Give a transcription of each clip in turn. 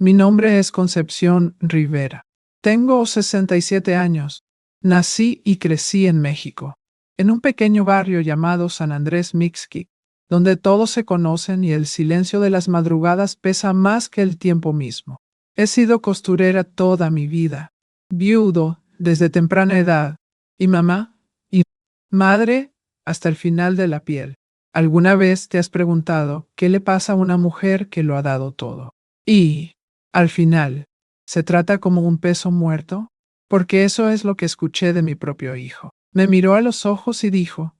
Mi nombre es Concepción Rivera. Tengo 67 años. Nací y crecí en México, en un pequeño barrio llamado San Andrés Mixquic, donde todos se conocen y el silencio de las madrugadas pesa más que el tiempo mismo. He sido costurera toda mi vida, viudo desde temprana edad, y mamá y madre hasta el final de la piel. ¿Alguna vez te has preguntado qué le pasa a una mujer que lo ha dado todo? Y, al final, ¿se trata como un peso muerto? Porque eso es lo que escuché de mi propio hijo. Me miró a los ojos y dijo,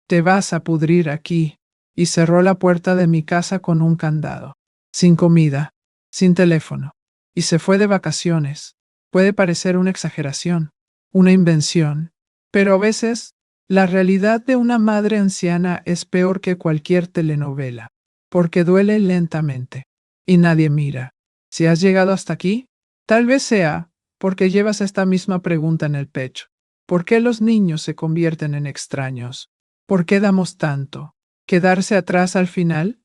te vas a pudrir aquí, y cerró la puerta de mi casa con un candado. Sin comida, sin teléfono, y se fue de vacaciones. Puede parecer una exageración, una invención, pero a veces la realidad de una madre anciana es peor que cualquier telenovela, porque duele lentamente, y nadie mira. Si has llegado hasta aquí, tal vez sea porque llevas esta misma pregunta en el pecho. ¿Por qué los niños se convierten en extraños? ¿Por qué damos tanto? ¿Quedarse atrás al final?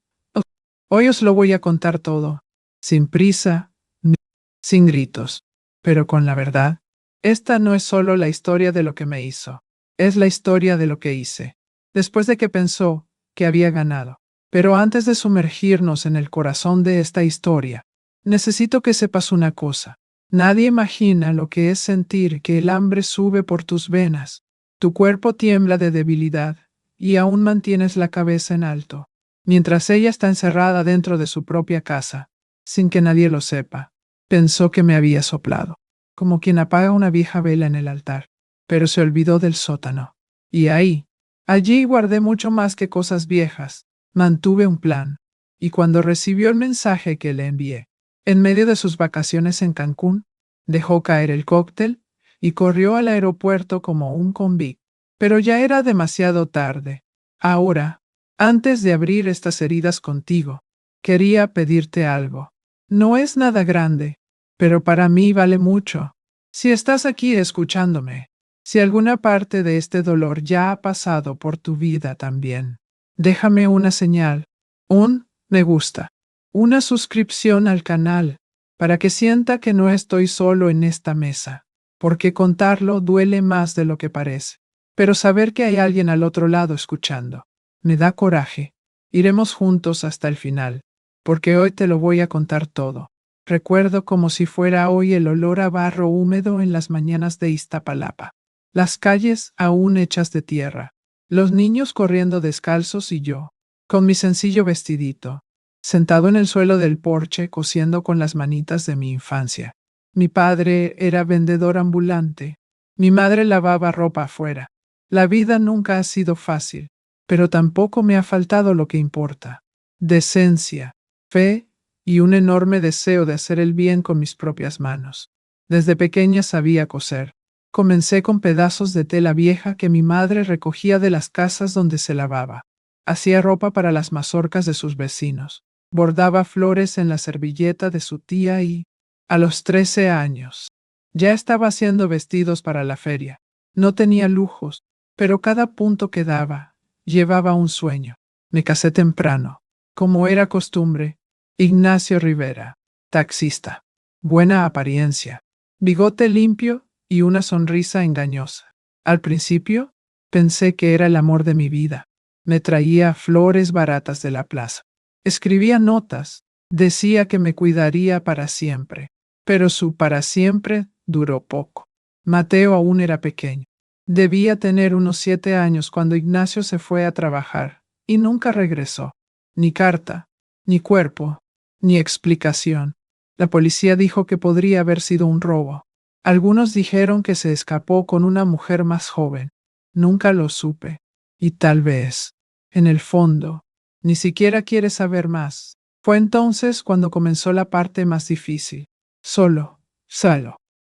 Hoy os lo voy a contar todo, sin prisa, ni sin gritos, pero con la verdad. Esta no es solo la historia de lo que me hizo, es la historia de lo que hice, después de que pensó que había ganado. Pero antes de sumergirnos en el corazón de esta historia, necesito que sepas una cosa. Nadie imagina lo que es sentir que el hambre sube por tus venas. Tu cuerpo tiembla de debilidad y aún mantienes la cabeza en alto, mientras ella está encerrada dentro de su propia casa, sin que nadie lo sepa. Pensó que me había soplado, como quien apaga una vieja vela en el altar, pero se olvidó del sótano. Y allí guardé mucho más que cosas viejas. Mantuve un plan, y cuando recibió el mensaje que le envié, en medio de sus vacaciones en Cancún, dejó caer el cóctel y corrió al aeropuerto como un convicto. Pero ya era demasiado tarde. Ahora, antes de abrir estas heridas contigo, quería pedirte algo. No es nada grande, pero para mí vale mucho. Si estás aquí escuchándome, si alguna parte de este dolor ya ha pasado por tu vida también, déjame una señal, un me gusta, una suscripción al canal, para que sienta que no estoy solo en esta mesa, porque contarlo duele más de lo que parece. Pero saber que hay alguien al otro lado escuchando, me da coraje. Iremos juntos hasta el final, porque hoy te lo voy a contar todo. Recuerdo como si fuera hoy el olor a barro húmedo en las mañanas de Iztapalapa. Las calles aún hechas de tierra, los niños corriendo descalzos y yo, con mi sencillo vestidito, sentado en el suelo del porche cosiendo con las manitas de mi infancia. Mi padre era vendedor ambulante, mi madre lavaba ropa afuera. La vida nunca ha sido fácil, pero tampoco me ha faltado lo que importa: decencia, fe y un enorme deseo de hacer el bien con mis propias manos. Desde pequeña sabía coser. Comencé con pedazos de tela vieja que mi madre recogía de las casas donde se lavaba. Hacía ropa para las mazorcas de sus vecinos. Bordaba flores en la servilleta de su tía y, a los 13 años, ya estaba haciendo vestidos para la feria. No tenía lujos, pero cada punto que daba llevaba un sueño. Me casé temprano, como era costumbre. Ignacio Rivera, taxista. Buena apariencia, bigote limpio y una sonrisa engañosa. Al principio, pensé que era el amor de mi vida. Me traía flores baratas de la plaza. Escribía notas, decía que me cuidaría para siempre, pero su para siempre duró poco. Mateo aún era pequeño. Debía tener unos 7 años cuando Ignacio se fue a trabajar y nunca regresó. Ni carta, ni cuerpo, ni explicación. La policía dijo que podría haber sido un robo. Algunos dijeron que se escapó con una mujer más joven. Nunca lo supe. Y tal vez, en el fondo, ni siquiera quiere saber más. Fue entonces cuando comenzó la parte más difícil. Solo,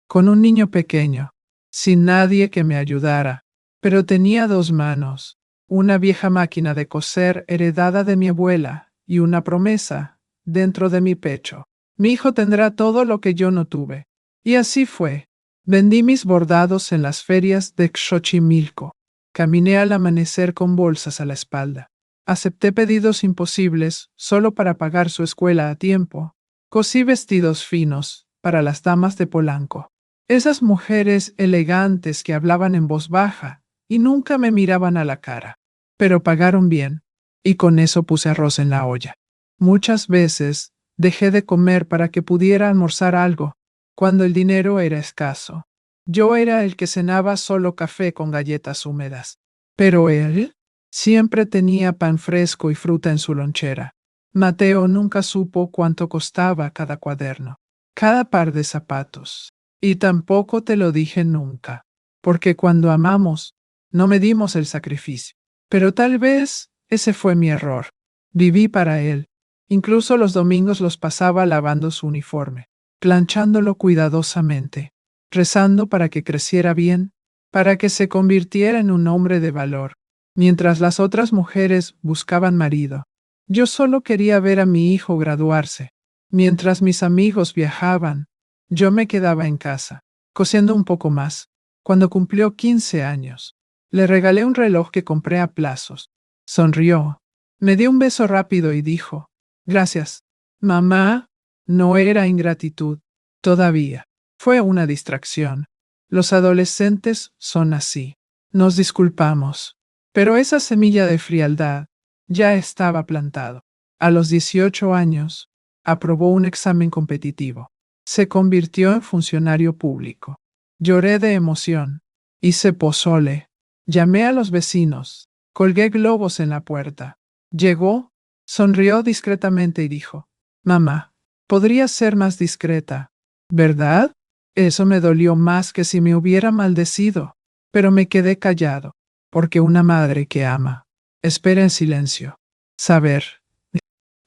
con un niño pequeño, sin nadie que me ayudara. Pero tenía 2 manos, una vieja máquina de coser heredada de mi abuela y una promesa dentro de mi pecho. Mi hijo tendrá todo lo que yo no tuve. Y así fue. Vendí mis bordados en las ferias de Xochimilco. Caminé al amanecer con bolsas a la espalda. Acepté pedidos imposibles solo para pagar su escuela a tiempo. Cosí vestidos finos para las damas de Polanco. Esas mujeres elegantes que hablaban en voz baja y nunca me miraban a la cara. Pero pagaron bien, y con eso puse arroz en la olla. Muchas veces dejé de comer para que pudiera almorzar algo, cuando el dinero era escaso. Yo era el que cenaba solo café con galletas húmedas. Pero él siempre tenía pan fresco y fruta en su lonchera. Mateo nunca supo cuánto costaba cada cuaderno, cada par de zapatos. Y tampoco te lo dije nunca, porque cuando amamos, no medimos el sacrificio. Pero tal vez ese fue mi error. Viví para él. Incluso los domingos los pasaba lavando su uniforme, planchándolo cuidadosamente, rezando para que creciera bien, para que se convirtiera en un hombre de valor, mientras las otras mujeres buscaban marido. Yo solo quería ver a mi hijo graduarse. Mientras mis amigos viajaban, yo me quedaba en casa, cosiendo un poco más. Cuando cumplió 15 años, le regalé un reloj que compré a plazos. Sonrió, me dio un beso rápido y dijo, gracias. Mamá, no era ingratitud. Todavía. Fue una distracción. Los adolescentes son así. Nos disculpamos. Pero esa semilla de frialdad ya estaba plantado. A los 18 años, aprobó un examen competitivo. Se convirtió en funcionario público. Lloré de emoción. Hice pozole. Llamé a los vecinos. Colgué globos en la puerta. Llegó, sonrió discretamente y dijo, mamá, podría ser más discreta, ¿verdad? Eso me dolió más que si me hubiera maldecido, pero me quedé callado, porque una madre que ama espera en silencio. Saber.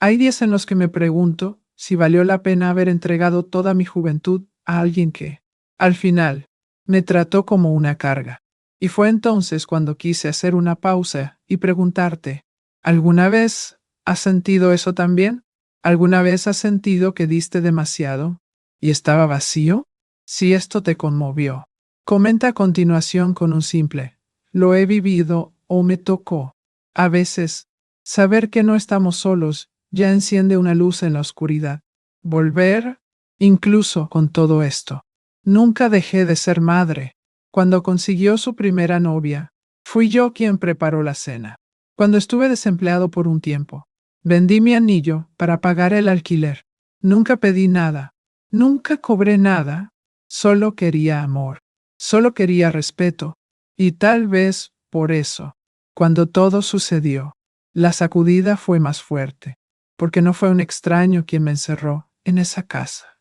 Hay días en los que me pregunto si valió la pena haber entregado toda mi juventud a alguien que, al final, me trató como una carga. Y fue entonces cuando quise hacer una pausa y preguntarte, ¿alguna vez has sentido eso también? ¿Alguna vez has sentido que diste demasiado y estaba vacío? Si esto te conmovió, comenta a continuación con un simple, lo he vivido o me tocó. A veces, saber que no estamos solos ya enciende una luz en la oscuridad. Volver, incluso con todo esto. Nunca dejé de ser madre. Cuando consiguió su primera novia, fui yo quien preparó la cena. Cuando estuve desempleado por un tiempo, vendí mi anillo para pagar el alquiler. Nunca pedí nada. Nunca cobré nada. Solo quería amor. Solo quería respeto. Y tal vez por eso, cuando todo sucedió, la sacudida fue más fuerte, porque no fue un extraño quien me encerró en esa casa.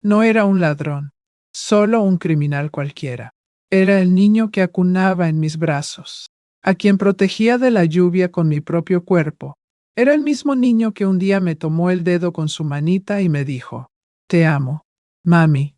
No era un ladrón, solo un criminal cualquiera. Era el niño que acunaba en mis brazos, a quien protegía de la lluvia con mi propio cuerpo. Era el mismo niño que un día me tomó el dedo con su manita y me dijo, te amo, mami.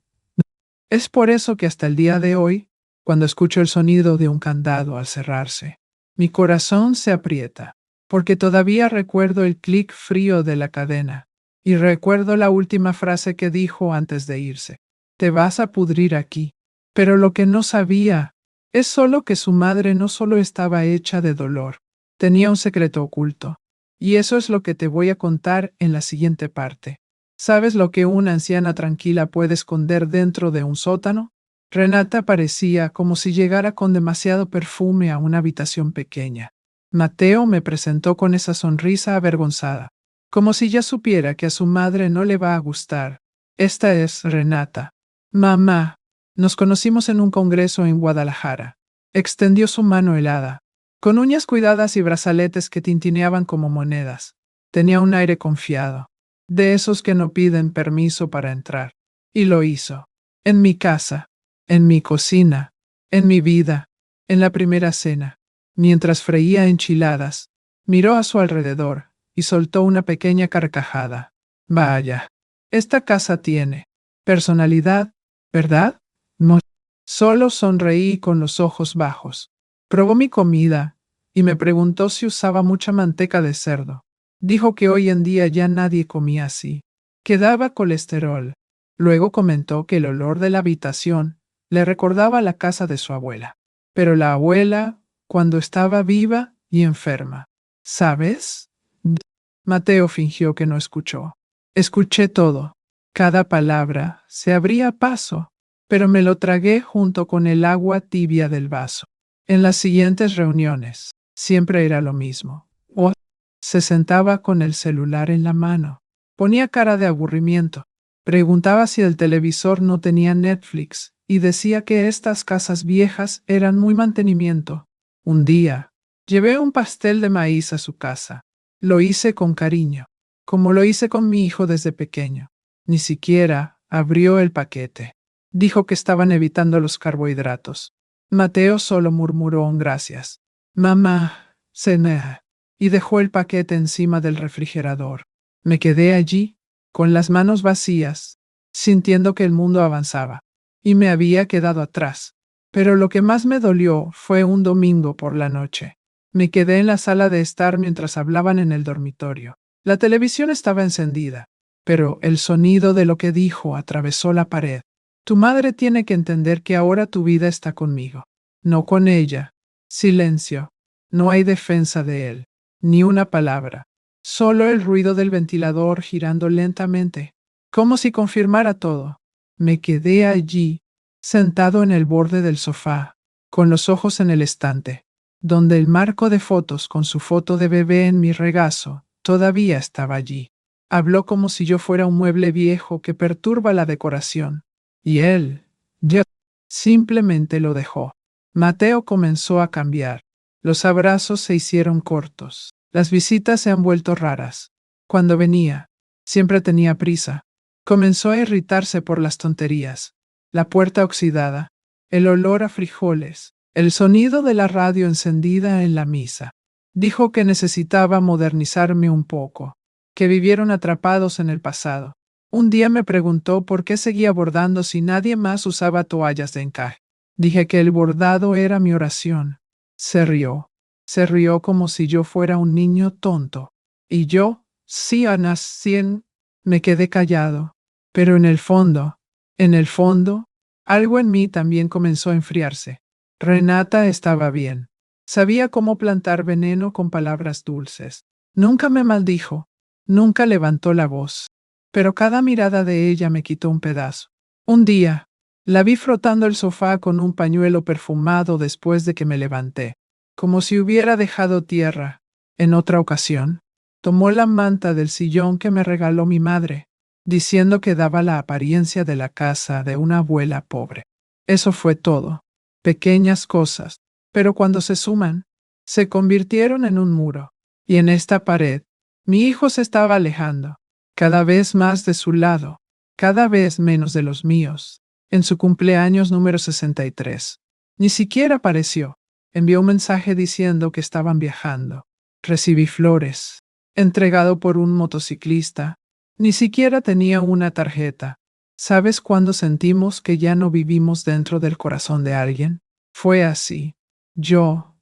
Es por eso que hasta el día de hoy, cuando escucho el sonido de un candado al cerrarse, mi corazón se aprieta, porque todavía recuerdo el clic frío de la cadena, y recuerdo la última frase que dijo antes de irse. Te vas a pudrir aquí. Pero lo que no sabía es solo que su madre no solo estaba hecha de dolor, tenía un secreto oculto. Y eso es lo que te voy a contar en la siguiente parte. ¿Sabes lo que una anciana tranquila puede esconder dentro de un sótano? Renata parecía como si llegara con demasiado perfume a una habitación pequeña. Mateo me presentó con esa sonrisa avergonzada, como si ya supiera que a su madre no le va a gustar. Esta es Renata. Mamá. Nos conocimos en un congreso en Guadalajara. Extendió su mano helada, con uñas cuidadas y brazaletes que tintineaban como monedas. Tenía un aire confiado, de esos que no piden permiso para entrar. Y lo hizo. En mi casa, en mi cocina, en mi vida, en la primera cena. Mientras freía enchiladas, miró a su alrededor y soltó una pequeña carcajada. Vaya, esta casa tiene personalidad, ¿verdad? No. Solo sonreí con los ojos bajos. Probó mi comida y me preguntó si usaba mucha manteca de cerdo. Dijo que hoy en día ya nadie comía así, que daba colesterol. Luego comentó que el olor de la habitación le recordaba la casa de su abuela. Pero la abuela, cuando estaba viva y enferma. ¿Sabes? Mateo fingió que no escuchó. Escuché todo. Cada palabra se abría paso, pero me lo tragué junto con el agua tibia del vaso. En las siguientes reuniones, siempre era lo mismo. O se sentaba con el celular en la mano. Ponía cara de aburrimiento. Preguntaba si el televisor no tenía Netflix y decía que estas casas viejas eran muy mantenimiento. Un día, llevé un pastel de maíz a su casa. Lo hice con cariño, como lo hice con mi hijo desde pequeño. Ni siquiera abrió el paquete. Dijo que estaban evitando los carbohidratos. Mateo solo murmuró un gracias. Mamá, cené. Y dejó el paquete encima del refrigerador. Me quedé allí, con las manos vacías, sintiendo que el mundo avanzaba, y me había quedado atrás. Pero lo que más me dolió fue un domingo por la noche. Me quedé en la sala de estar mientras hablaban en el dormitorio. La televisión estaba encendida, pero el sonido de lo que dijo atravesó la pared. Tu madre tiene que entender que ahora tu vida está conmigo, no con ella. Silencio. No hay defensa de él, ni una palabra. Solo el ruido del ventilador girando lentamente, como si confirmara todo. Me quedé allí, sentado en el borde del sofá, con los ojos en el estante, donde el marco de fotos con su foto de bebé en mi regazo todavía estaba allí. Habló como si yo fuera un mueble viejo que perturba la decoración. Y él, yo, simplemente lo dejó. Mateo comenzó a cambiar. Los abrazos se hicieron cortos. Las visitas se han vuelto raras. Cuando venía, siempre tenía prisa. Comenzó a irritarse por las tonterías. La puerta oxidada, el olor a frijoles, el sonido de la radio encendida en la misa. Dijo que necesitaba modernizarme un poco, que vivieron atrapados en el pasado. Un día me preguntó por qué seguía bordando si nadie más usaba toallas de encaje. Dije que el bordado era mi oración. Se rió. Se rió como si yo fuera un niño tonto. Y yo, sí, Ana, 100, me quedé callado. Pero en el fondo, algo en mí también comenzó a enfriarse. Renata estaba bien. Sabía cómo plantar veneno con palabras dulces. Nunca me maldijo. Nunca levantó la voz. Pero cada mirada de ella me quitó un pedazo. Un día, la vi frotando el sofá con un pañuelo perfumado después de que me levanté, como si hubiera dejado tierra. En otra ocasión, tomó la manta del sillón que me regaló mi madre, diciendo que daba la apariencia de la casa de una abuela pobre. Eso fue todo. Pequeñas cosas, pero cuando se suman, se convirtieron en un muro. Y en esta pared, mi hijo se estaba alejando, cada vez más de su lado, cada vez menos de los míos. En su cumpleaños número 63. Ni siquiera apareció. Envió un mensaje diciendo que estaban viajando. Recibí flores, entregado por un motociclista. Ni siquiera tenía una tarjeta. ¿Sabes cuándo sentimos que ya no vivimos dentro del corazón de alguien? Fue así. Yo,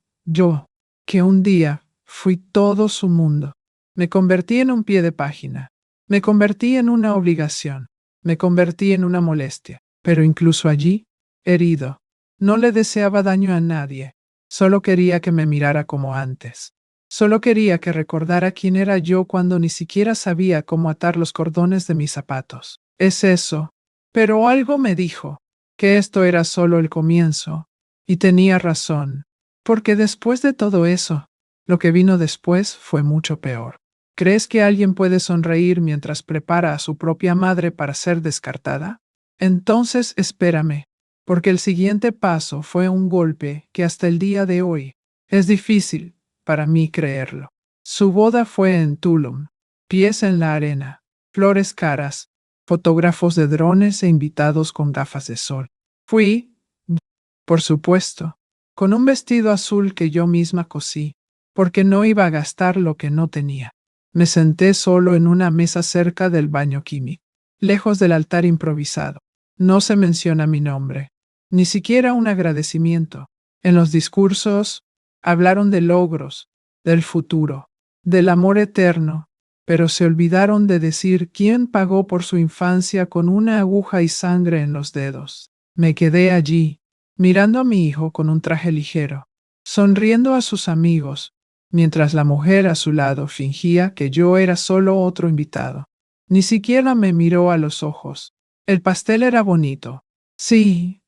que un día fui todo su mundo. Me convertí en un pie de página. Me convertí en una obligación. Me convertí en una molestia. Pero incluso allí, herido, no le deseaba daño a nadie. Solo quería que me mirara como antes. Solo quería que recordara quién era yo cuando ni siquiera sabía cómo atar los cordones de mis zapatos. Es eso. Pero algo me dijo que esto era solo el comienzo. Y tenía razón. Porque después de todo eso, lo que vino después fue mucho peor. ¿Crees que alguien puede sonreír mientras prepara a su propia madre para ser descartada? Entonces espérame, porque el siguiente paso fue un golpe que hasta el día de hoy es difícil para mí creerlo. Su boda fue en Tulum, pies en la arena, flores caras, fotógrafos de drones e invitados con gafas de sol. Fui, por supuesto, con un vestido azul que yo misma cosí, porque no iba a gastar lo que no tenía. Me senté solo en una mesa cerca del baño químico, lejos del altar improvisado. No se menciona mi nombre, ni siquiera un agradecimiento. En los discursos hablaron de logros, del futuro, del amor eterno, pero se olvidaron de decir quién pagó por su infancia con una aguja y sangre en los dedos. Me quedé allí, mirando a mi hijo con un traje ligero, sonriendo a sus amigos, mientras la mujer a su lado fingía que yo era solo otro invitado. Ni siquiera me miró a los ojos. El pastel era bonito. Sí,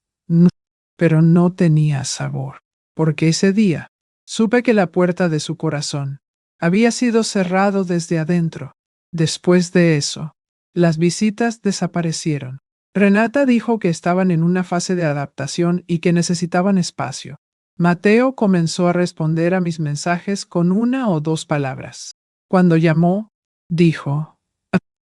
pero no tenía sabor. Porque ese día supe que la puerta de su corazón había sido cerrado desde adentro. Después de eso, las visitas desaparecieron. Renata dijo que estaban en una fase de adaptación y que necesitaban espacio. Mateo comenzó a responder a mis mensajes con una o dos palabras. Cuando llamó, dijo,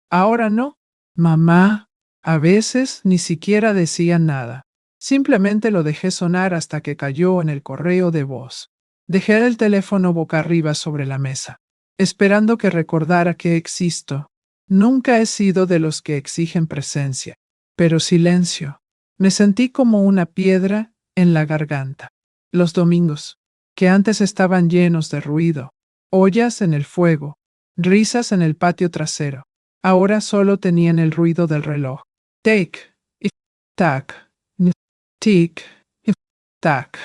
ahora no, mamá. A veces ni siquiera decía nada. Simplemente lo dejé sonar hasta que cayó en el correo de voz. Dejé el teléfono boca arriba sobre la mesa, esperando que recordara que existo. Nunca he sido de los que exigen presencia, pero silencio. Me sentí como una piedra en la garganta. Los domingos, que antes estaban llenos de ruido, ollas en el fuego, risas en el patio trasero, ahora solo tenían el ruido del reloj. Tic y tac, tic y tac.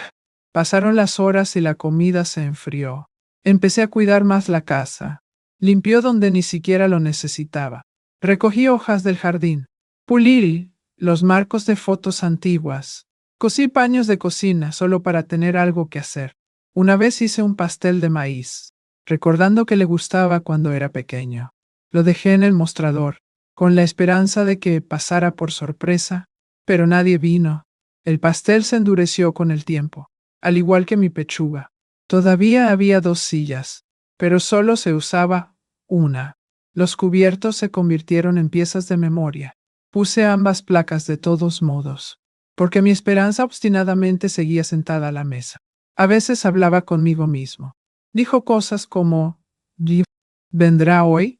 Pasaron las horas y la comida se enfrió. Empecé a cuidar más la casa. Limpió donde ni siquiera lo necesitaba. Recogí hojas del jardín. Pulí los marcos de fotos antiguas. Cosí paños de cocina solo para tener algo que hacer. Una vez hice un pastel de maíz, recordando que le gustaba cuando era pequeño. Lo dejé en el mostrador, con la esperanza de que pasara por sorpresa, pero nadie vino. El pastel se endureció con el tiempo, al igual que mi pechuga. Todavía había 2 sillas, pero solo se usaba una. Los cubiertos se convirtieron en piezas de memoria. Puse ambas placas de todos modos, porque mi esperanza obstinadamente seguía sentada a la mesa. A veces hablaba conmigo mismo. Dijo cosas como, ¿vendrá hoy?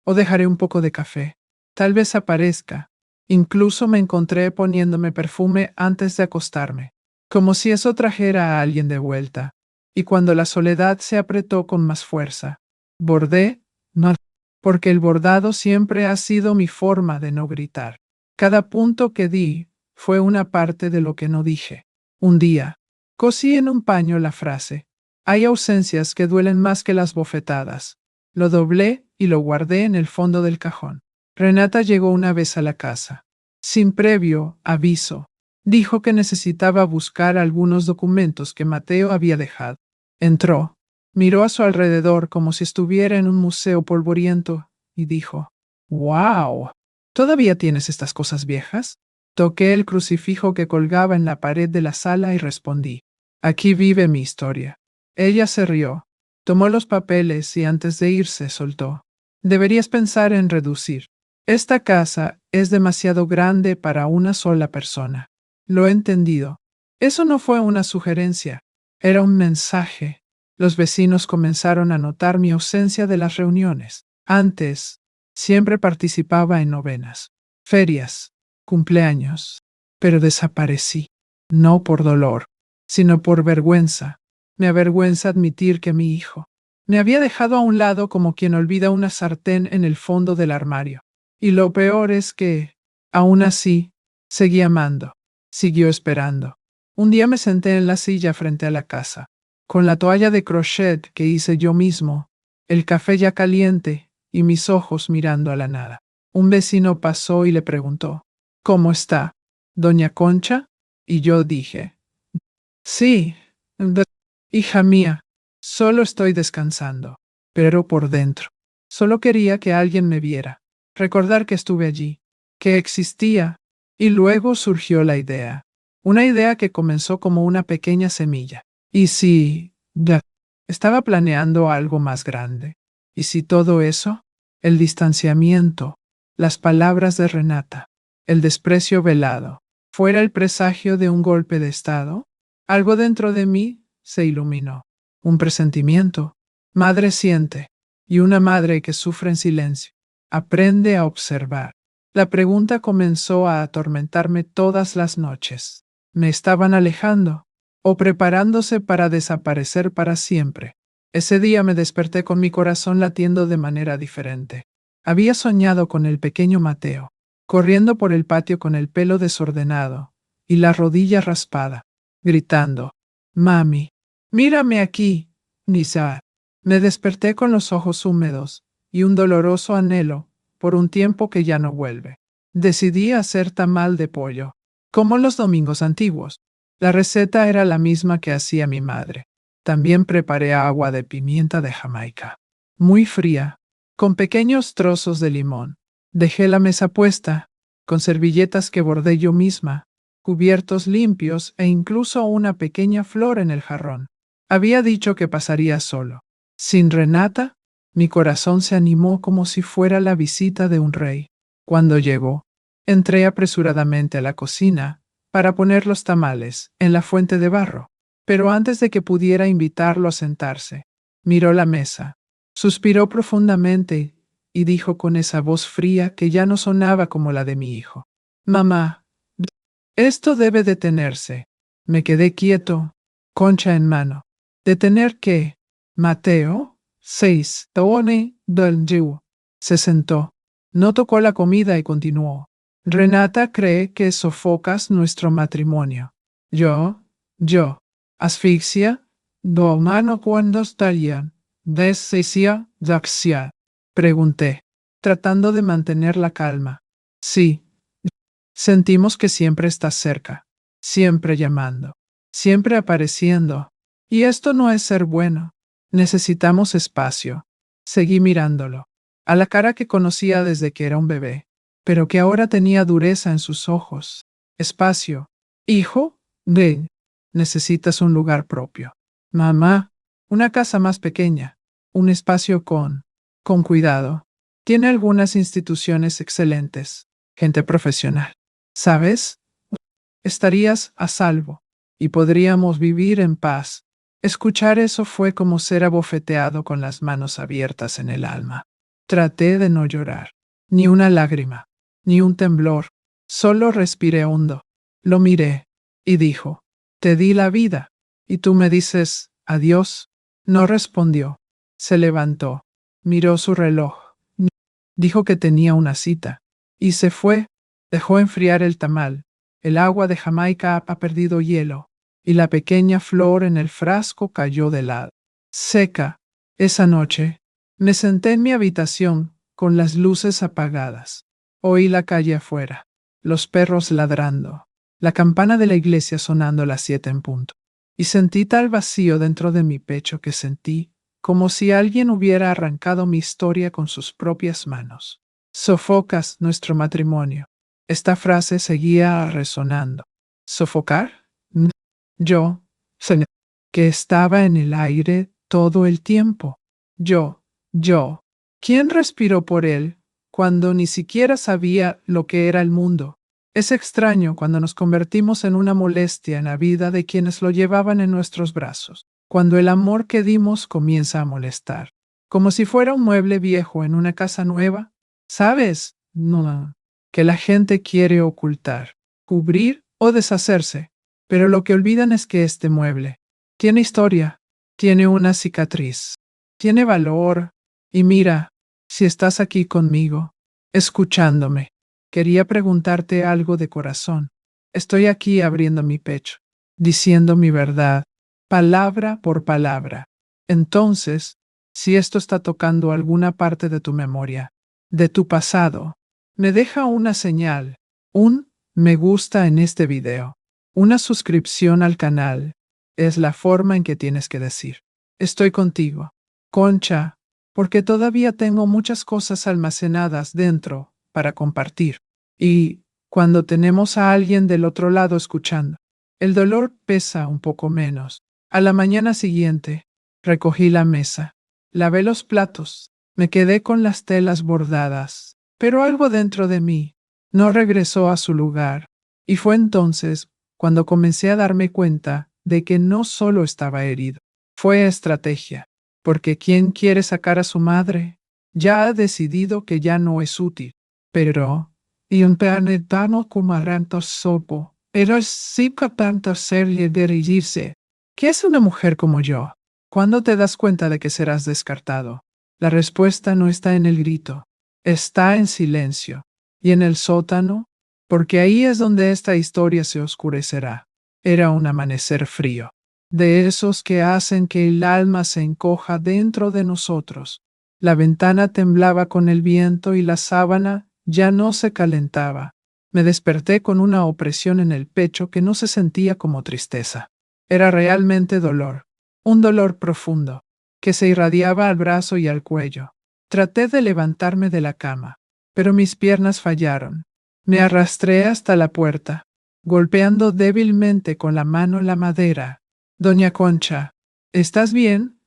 O dejaré un poco de café. Tal vez aparezca. Incluso me encontré poniéndome perfume antes de acostarme, como si eso trajera a alguien de vuelta. Y cuando la soledad se apretó con más fuerza, bordé, no, porque el bordado siempre ha sido mi forma de no gritar. Cada punto que di fue una parte de lo que no dije. Un día, cosí en un paño la frase, hay ausencias que duelen más que las bofetadas. Lo doblé y lo guardé en el fondo del cajón. Renata llegó una vez a la casa. Sin previo aviso, dijo que necesitaba buscar algunos documentos que Mateo había dejado. Entró, miró a su alrededor como si estuviera en un museo polvoriento y dijo, ¡Wow! ¿Todavía tienes estas cosas viejas? Toqué el crucifijo que colgaba en la pared de la sala y respondí, aquí vive mi historia. Ella se rió, tomó los papeles y antes de irse soltó. Deberías pensar en reducir. Esta casa es demasiado grande para una sola persona. Lo he entendido. Eso no fue una sugerencia, era un mensaje. Los vecinos comenzaron a notar mi ausencia de las reuniones. Antes, siempre participaba en novenas, ferias, cumpleaños, pero desaparecí. No por dolor, sino por vergüenza. Me avergüenza admitir que mi hijo me había dejado a un lado como quien olvida una sartén en el fondo del armario. Y lo peor es que, aún así, seguí amando. Siguió esperando. Un día me senté en la silla frente a la casa, con la toalla de crochet que hice yo mismo, el café ya caliente y mis ojos mirando a la nada. Un vecino pasó y le preguntó, ¿cómo está, doña Concha? Y yo dije, sí, hija mía, solo estoy descansando, pero por dentro. Solo quería que alguien me viera, recordar que estuve allí, que existía, y luego surgió la idea. Una idea que comenzó como una pequeña semilla. ¿Y si estaba planeando algo más grande? ¿Y si todo eso, el distanciamiento, las palabras de Renata, el desprecio velado, fuera el presagio de un golpe de estado? Algo dentro de mí se iluminó. Un presentimiento. Madre siente, y una madre que sufre en silencio aprende a observar. La pregunta comenzó a atormentarme todas las noches. ¿Me estaban alejando o preparándose para desaparecer para siempre? Ese día me desperté con mi corazón latiendo de manera diferente. Había soñado con el pequeño Mateo, corriendo por el patio con el pelo desordenado y la rodilla raspada, gritando, «Mami, mírame aquí, Nisa». Me desperté con los ojos húmedos y un doloroso anhelo por un tiempo que ya no vuelve. Decidí hacer tamal de pollo, como los domingos antiguos. La receta era la misma que hacía mi madre. También preparé agua de pimienta de Jamaica, muy fría, con pequeños trozos de limón. Dejé la mesa puesta, con servilletas que bordé yo misma, cubiertos limpios e incluso una pequeña flor en el jarrón. Había dicho que pasaría solo. Sin Renata, mi corazón se animó como si fuera la visita de un rey. Cuando llegó, entré apresuradamente a la cocina para poner los tamales en la fuente de barro, pero antes de que pudiera invitarlo a sentarse, miró la mesa, suspiró profundamente y dijo con esa voz fría que ya no sonaba como la de mi hijo: «Mamá, esto debe detenerse». Me quedé quieto, concha en mano. ¿Detener qué? Mateo 6, Tone del Jiu. Se sentó. No tocó la comida y continuó. Renata cree que sofocas nuestro matrimonio. Yo. Asfixia, domano cuando estarían. Descesia, daxia. Pregunté, tratando de mantener la calma. Sí. Sentimos que siempre estás cerca, siempre llamando, siempre apareciendo. Y esto no es ser bueno. Necesitamos espacio. Seguí mirándolo, a la cara que conocía desde que era un bebé, pero que ahora tenía dureza en sus ojos. Espacio. Hijo, necesitas un lugar propio. Mamá, una casa más pequeña, un espacio con cuidado. Tiene algunas instituciones excelentes, gente profesional. ¿Sabes? Estarías a salvo y podríamos vivir en paz. Escuchar eso fue como ser abofeteado con las manos abiertas en el alma. Traté de no llorar, ni una lágrima, ni un temblor. Solo respiré hondo. Lo miré y dijo: «Te di la vida, y tú me dices adiós». No respondió. Se levantó, miró su reloj, dijo que tenía una cita, y se fue. Dejó enfriar el tamal. El agua de Jamaica ha perdido hielo, y la pequeña flor en el frasco cayó de lado. Seca. Esa noche, me senté en mi habitación con las luces apagadas. Oí la calle afuera, los perros ladrando, la campana de la iglesia sonando las 7 en punto. Y sentí tal vacío dentro de mi pecho que sentí como si alguien hubiera arrancado mi historia con sus propias manos. Sofocas nuestro matrimonio. Esta frase seguía resonando. ¿Sofocar? Yo, señor, que estaba en el aire todo el tiempo. Yo. ¿Quién respiró por él cuando ni siquiera sabía lo que era el mundo? Es extraño cuando nos convertimos en una molestia en la vida de quienes lo llevaban en nuestros brazos, cuando el amor que dimos comienza a molestar, como si fuera un mueble viejo en una casa nueva. ¿Sabes? No, que la gente quiere ocultar, cubrir o deshacerse, pero lo que olvidan es que este mueble tiene historia, tiene una cicatriz, tiene valor. Y mira, si estás aquí conmigo, escuchándome, quería preguntarte algo de corazón. Estoy aquí abriendo mi pecho, diciendo mi verdad, palabra por palabra. Entonces, si esto está tocando alguna parte de tu memoria, de tu pasado, me deja una señal, un me gusta en este video, una suscripción al canal. Es la forma en que tienes que decir: estoy contigo, Concha, porque todavía tengo muchas cosas almacenadas dentro para compartir. Y cuando tenemos a alguien del otro lado escuchando, el dolor pesa un poco menos. A la mañana siguiente, recogí la mesa, lavé los platos, me quedé con las telas bordadas, pero algo dentro de mí no regresó a su lugar. Y fue entonces cuando comencé a darme cuenta de que no solo estaba herido, fue estrategia, porque quien quiere sacar a su madre ya ha decidido que ya no es útil. Pero, y un planetano como Arantos Sopo, pero sí capaz de serie de dirigirse. ¿Qué es una mujer como yo? ¿Cuándo te das cuenta de que serás descartado? La respuesta no está en el grito, está en silencio. ¿Y en el sótano? Porque ahí es donde esta historia se oscurecerá. Era un amanecer frío, de esos que hacen que el alma se encoja dentro de nosotros. La ventana temblaba con el viento y la sábana ya no se calentaba. Me desperté con una opresión en el pecho que no se sentía como tristeza. Era realmente dolor, un dolor profundo, que se irradiaba al brazo y al cuello. Traté de levantarme de la cama, pero mis piernas fallaron. Me arrastré hasta la puerta, golpeando débilmente con la mano la madera. Doña Concha, ¿estás bien?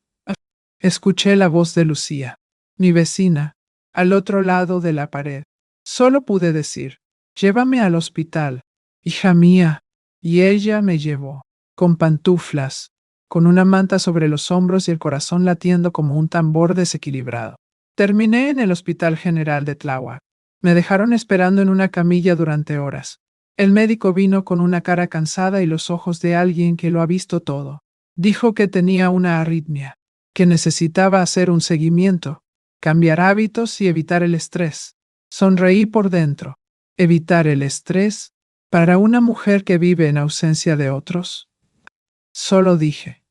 Escuché la voz de Lucía, mi vecina, al otro lado de la pared. Solo pude decir, llévame al hospital, hija mía. Y ella me llevó, con pantuflas, con una manta sobre los hombros y el corazón latiendo como un tambor desequilibrado. Terminé en el Hospital General de Tláhuac. Me dejaron esperando en una camilla durante horas. El médico vino con una cara cansada y los ojos de alguien que lo ha visto todo. Dijo que tenía una arritmia, que necesitaba hacer un seguimiento, cambiar hábitos y evitar el estrés. Sonreí por dentro. Evitar el estrés para una mujer que vive en ausencia de otros. Solo dije,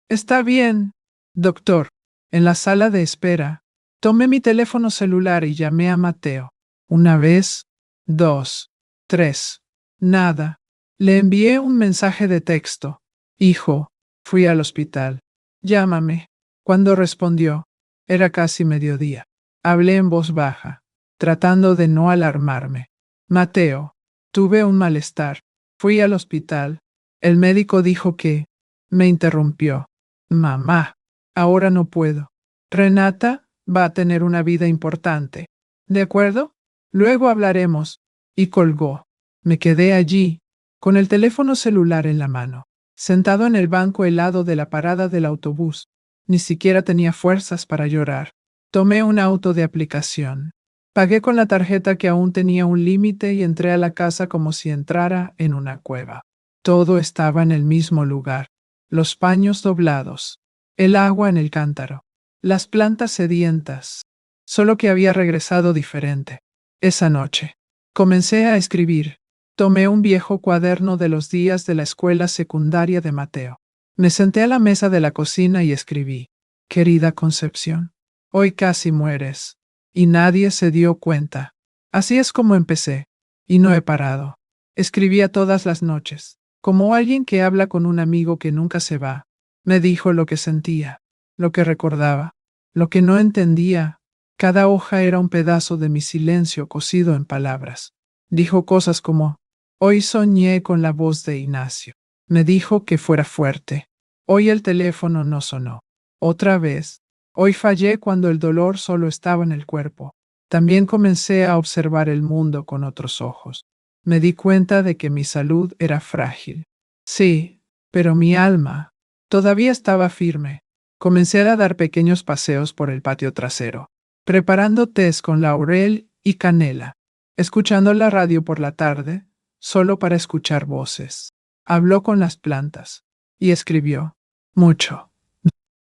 está bien, doctor. En la sala de espera, tomé mi teléfono celular y llamé a Mateo. Una vez, dos, tres. Nada. Le envié un mensaje de texto. Hijo, fui al hospital. Llámame. Cuando respondió, era casi mediodía. Hablé en voz baja, tratando de no alarmarme. Mateo, tuve un malestar. Fui al hospital. El médico dijo que... Me interrumpió. Mamá, ahora no puedo. Renata va a tener una vida importante. ¿De acuerdo? Luego hablaremos. Y colgó. Me quedé allí, con el teléfono celular en la mano, sentado en el banco helado de la parada del autobús. Ni siquiera tenía fuerzas para llorar. Tomé un auto de aplicación. Pagué con la tarjeta que aún tenía un límite y entré a la casa como si entrara en una cueva. Todo estaba en el mismo lugar. Los paños doblados, el agua en el cántaro, las plantas sedientas, solo que había regresado diferente. Esa noche, comencé a escribir. Tomé un viejo cuaderno de los días de la escuela secundaria de Mateo. Me senté a la mesa de la cocina y escribí. Querida Concepción, hoy casi mueres. Y nadie se dio cuenta. Así es como empecé. Y no he parado. Escribía todas las noches, como alguien que habla con un amigo que nunca se va. Me dijo lo que sentía, lo que recordaba, lo que no entendía. Cada hoja era un pedazo de mi silencio cosido en palabras. Dijo cosas como, hoy soñé con la voz de Ignacio. Me dijo que fuera fuerte. Hoy el teléfono no sonó. Otra vez. Hoy fallé cuando el dolor solo estaba en el cuerpo. También comencé a observar el mundo con otros ojos. Me di cuenta de que mi salud era frágil. Sí, pero mi alma todavía estaba firme. Comencé a dar pequeños paseos por el patio trasero, preparando tés con laurel y canela, escuchando la radio por la tarde, solo para escuchar voces. Habló con las plantas y escribió. Mucho.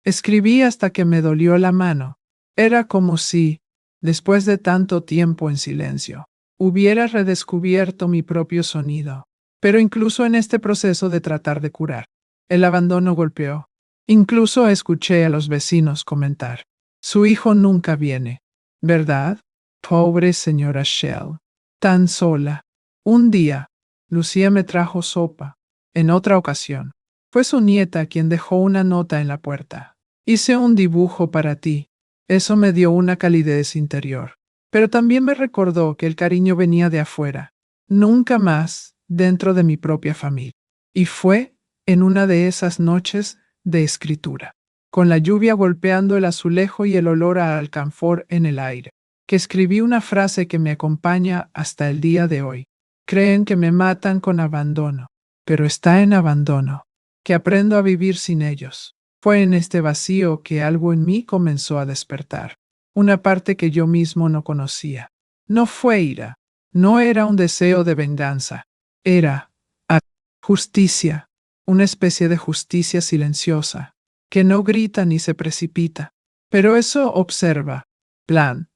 Escribí hasta que me dolió la mano. Era como si, después de tanto tiempo en silencio, hubiera redescubierto mi propio sonido. Pero incluso en este proceso de tratar de curar, el abandono golpeó. Incluso escuché a los vecinos comentar. Su hijo nunca viene, ¿verdad? Pobre señora Shell. Tan sola. Un día, Lucía me trajo sopa. En otra ocasión, fue su nieta quien dejó una nota en la puerta. Hice un dibujo para ti. Eso me dio una calidez interior. Pero también me recordó que el cariño venía de afuera, nunca más dentro de mi propia familia. Y fue en una de esas noches de escritura, con la lluvia golpeando el azulejo y el olor a alcanfor en el aire, que escribí una frase que me acompaña hasta el día de hoy. Creen que me matan con abandono, pero está en abandono, que aprendo a vivir sin ellos. Fue en este vacío que algo en mí comenzó a despertar, una parte que yo mismo no conocía. No fue ira, no era un deseo de venganza, era justicia, una especie de justicia silenciosa, que no grita ni se precipita. Pero eso observa, plan,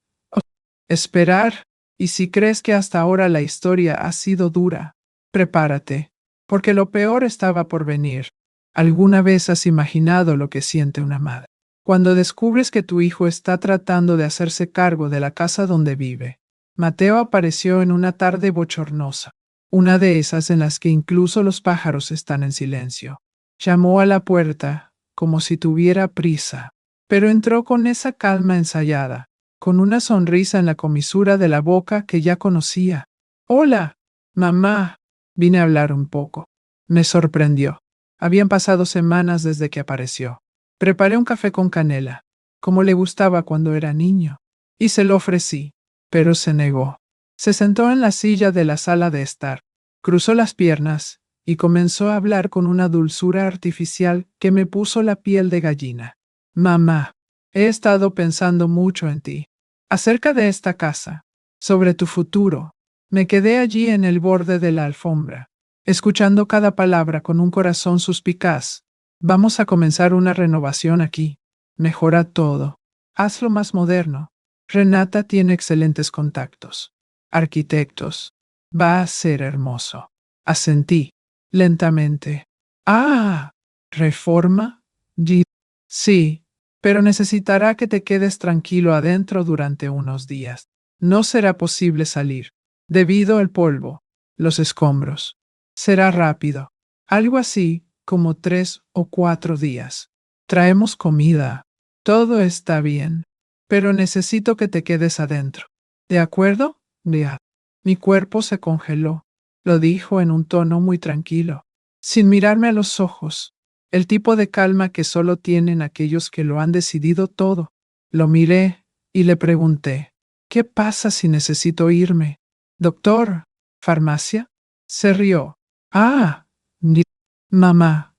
esperar, y si crees que hasta ahora la historia ha sido dura, prepárate, porque lo peor estaba por venir. ¿Alguna vez has imaginado lo que siente una madre Cuando descubres que tu hijo está tratando de hacerse cargo de la casa donde vive. Mateo apareció en una tarde bochornosa, una de esas en las que incluso los pájaros están en silencio. Llamó a la puerta, como si tuviera prisa, pero entró con esa calma ensayada, con una sonrisa en la comisura de la boca que ya conocía. Hola, mamá. Vine a hablar un poco. Me sorprendió. Habían pasado semanas desde que apareció. Preparé un café con canela, como le gustaba cuando era niño, y se lo ofrecí, pero se negó. Se sentó en la silla de la sala de estar, cruzó las piernas y comenzó a hablar con una dulzura artificial que me puso la piel de gallina. Mamá, he estado pensando mucho en ti, acerca de esta casa, sobre tu futuro. Me quedé allí en el borde de la alfombra, escuchando cada palabra con un corazón suspicaz. Vamos a comenzar una renovación aquí. Mejora todo. Hazlo más moderno. Renata tiene excelentes contactos. Arquitectos. Va a ser hermoso. Asentí. Lentamente. Ah, ¿reforma? Sí, pero necesitará que te quedes tranquilo adentro durante unos días. No será posible salir, debido al polvo, los escombros. Será rápido. Algo así como 3 o 4 días. Traemos comida. Todo está bien, pero necesito que te quedes adentro. ¿De acuerdo? Vea. Mi cuerpo se congeló. Lo dijo en un tono muy tranquilo, sin mirarme a los ojos. El tipo de calma que solo tienen aquellos que lo han decidido todo. Lo miré y le pregunté, ¿qué pasa si necesito irme? Doctor, ¿farmacia? Se rió. Ah, mamá,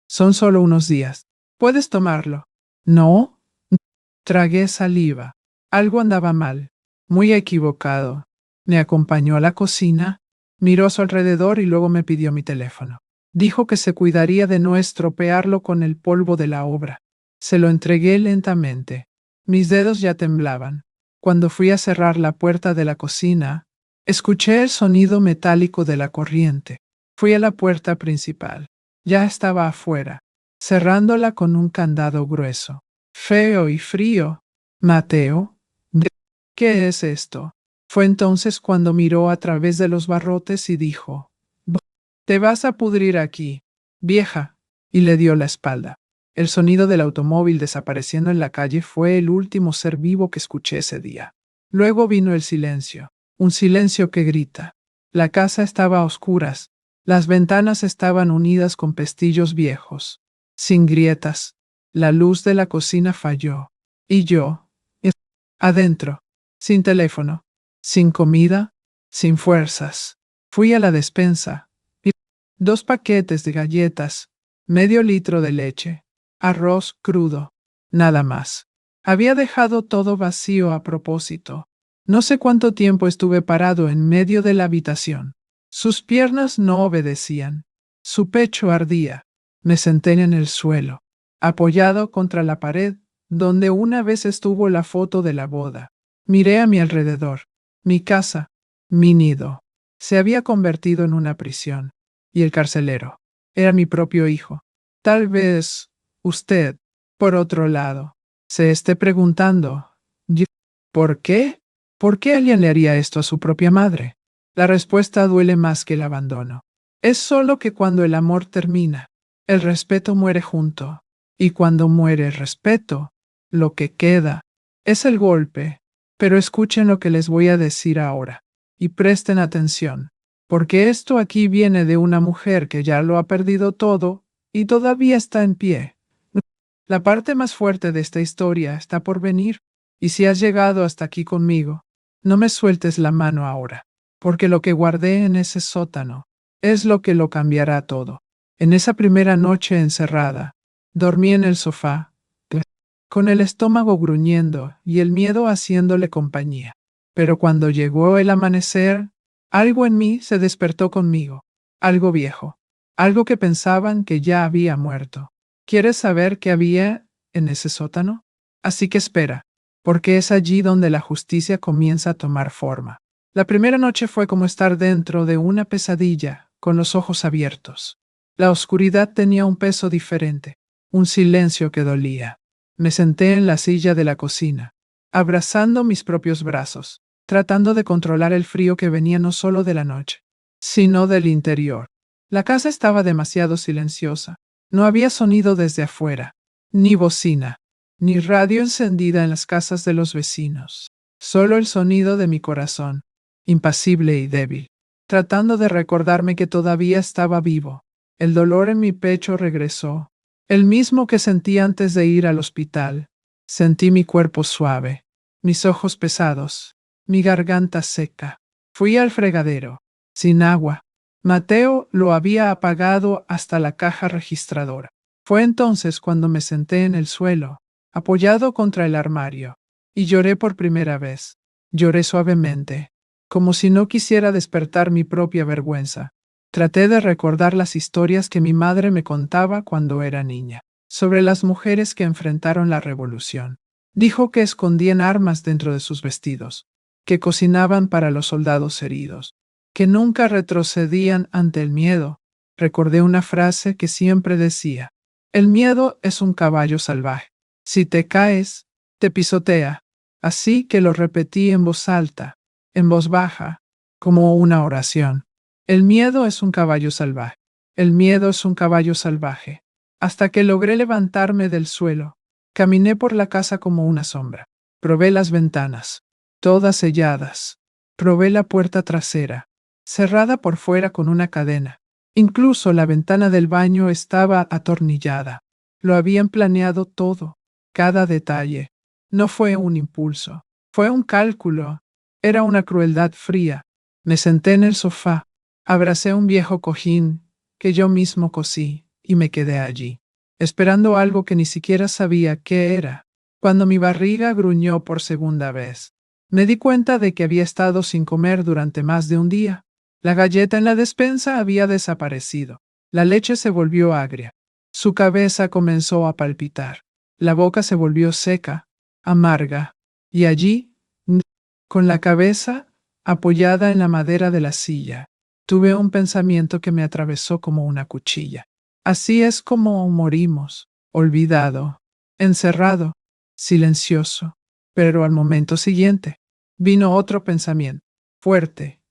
son solo unos días. ¿Puedes tomarlo? No. Tragué saliva. Algo andaba mal. Muy equivocado. Me acompañó a la cocina, miró a su alrededor y luego me pidió mi teléfono. Dijo que se cuidaría de no estropearlo con el polvo de la obra. Se lo entregué lentamente. Mis dedos ya temblaban. Cuando fui a cerrar la puerta de la cocina, escuché el sonido metálico de la corriente. Fui a la puerta principal. Ya estaba afuera, cerrándola con un candado grueso. Feo y frío. Mateo, ¿qué es esto? Fue entonces cuando miró a través de los barrotes y dijo, te vas a pudrir aquí, vieja, y le dio la espalda. El sonido del automóvil desapareciendo en la calle fue el último ser vivo que escuché ese día. Luego vino el silencio, un silencio que grita. La casa estaba a oscuras, las ventanas estaban unidas con pestillos viejos, sin grietas. La luz de la cocina falló, y yo, adentro, sin teléfono, sin comida, sin fuerzas. Fui a la despensa. 2 paquetes de galletas, medio litro de leche, arroz crudo, nada más. Había dejado todo vacío a propósito. No sé cuánto tiempo estuve parado en medio de la habitación. Sus piernas no obedecían. Su pecho ardía. Me senté en el suelo, apoyado contra la pared, donde una vez estuvo la foto de la boda. Miré a mi alrededor. Mi casa, mi nido, se había convertido en una prisión. Y el carcelero era mi propio hijo. Tal vez usted, por otro lado, se esté preguntando, ¿por qué? ¿Por qué alguien le haría esto a su propia madre? La respuesta duele más que el abandono. Es solo que cuando el amor termina, el respeto muere junto. Y cuando muere el respeto, lo que queda es el golpe. Pero escuchen lo que les voy a decir ahora, y presten atención. Porque esto aquí viene de una mujer que ya lo ha perdido todo y todavía está en pie. La parte más fuerte de esta historia está por venir, y si has llegado hasta aquí conmigo, no me sueltes la mano ahora, porque lo que guardé en ese sótano es lo que lo cambiará todo. En esa primera noche encerrada, dormí en el sofá, con el estómago gruñendo y el miedo haciéndole compañía. Pero cuando llegó el amanecer, algo en mí se despertó conmigo, algo viejo, algo que pensaban que ya había muerto. ¿Quieres saber qué había en ese sótano? Así que espera, porque es allí donde la justicia comienza a tomar forma. La primera noche fue como estar dentro de una pesadilla, con los ojos abiertos. La oscuridad tenía un peso diferente, un silencio que dolía. Me senté en la silla de la cocina, abrazando mis propios brazos, tratando de controlar el frío que venía no solo de la noche, sino del interior. La casa estaba demasiado silenciosa. No había sonido desde afuera, ni bocina, ni radio encendida en las casas de los vecinos. Solo el sonido de mi corazón, impasible y débil, tratando de recordarme que todavía estaba vivo. El dolor en mi pecho regresó, el mismo que sentí antes de ir al hospital. Sentí mi cuerpo suave, mis ojos pesados, mi garganta seca. Fui al fregadero, sin agua. Mateo lo había apagado hasta la caja registradora. Fue entonces cuando me senté en el suelo, apoyado contra el armario, y lloré por primera vez. Lloré suavemente, como si no quisiera despertar mi propia vergüenza. Traté de recordar las historias que mi madre me contaba cuando era niña, sobre las mujeres que enfrentaron la revolución. Dijo que escondían armas dentro de sus vestidos, que cocinaban para los soldados heridos, que nunca retrocedían ante el miedo. Recordé una frase que siempre decía: el miedo es un caballo salvaje. Si te caes, te pisotea. Así que lo repetí en voz alta, en voz baja, como una oración. El miedo es un caballo salvaje. El miedo es un caballo salvaje. Hasta que logré levantarme del suelo, caminé por la casa como una sombra. Probé las ventanas, todas selladas. Probé la puerta trasera, cerrada por fuera con una cadena. Incluso la ventana del baño estaba atornillada. Lo habían planeado todo, cada detalle. No fue un impulso, fue un cálculo. Era una crueldad fría. Me senté en el sofá, abracé un viejo cojín que yo mismo cosí y me quedé allí, esperando algo que ni siquiera sabía qué era. Cuando mi barriga gruñó por segunda vez, me di cuenta de que había estado sin comer durante más de un día. La galleta en la despensa había desaparecido. La leche se volvió agria. Su cabeza comenzó a palpitar. La boca se volvió seca, amarga. Y allí, con la cabeza apoyada en la madera de la silla, tuve un pensamiento que me atravesó como una cuchilla. Así es como morimos, olvidado, encerrado, silencioso. Pero al momento siguiente, vino otro pensamiento, fuerte.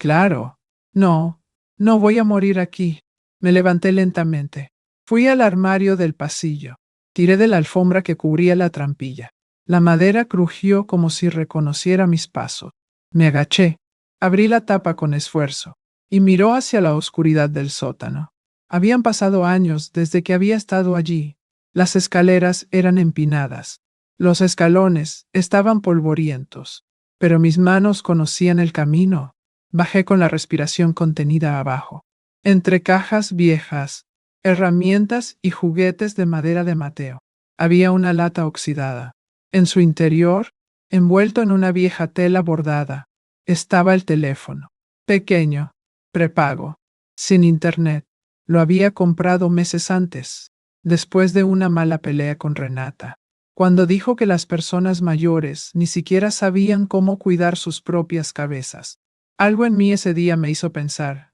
Claro, no voy a morir aquí. Me levanté lentamente. Fui al armario del pasillo. Tiré de la alfombra que cubría la trampilla. La madera crujió como si reconociera mis pasos. Me agaché. Abrí la tapa con esfuerzo y miró hacia la oscuridad del sótano. Habían pasado años desde que había estado allí. Las escaleras eran empinadas. Los escalones estaban polvorientos, pero mis manos conocían el camino. Bajé con la respiración contenida abajo. Entre cajas viejas, herramientas y juguetes de madera de Mateo, había una lata oxidada. En su interior, envuelto en una vieja tela bordada, estaba el teléfono. Pequeño, prepago, sin internet. Lo había comprado meses antes, después de una mala pelea con Renata, cuando dijo que las personas mayores ni siquiera sabían cómo cuidar sus propias cabezas. Algo en mí ese día me hizo pensar: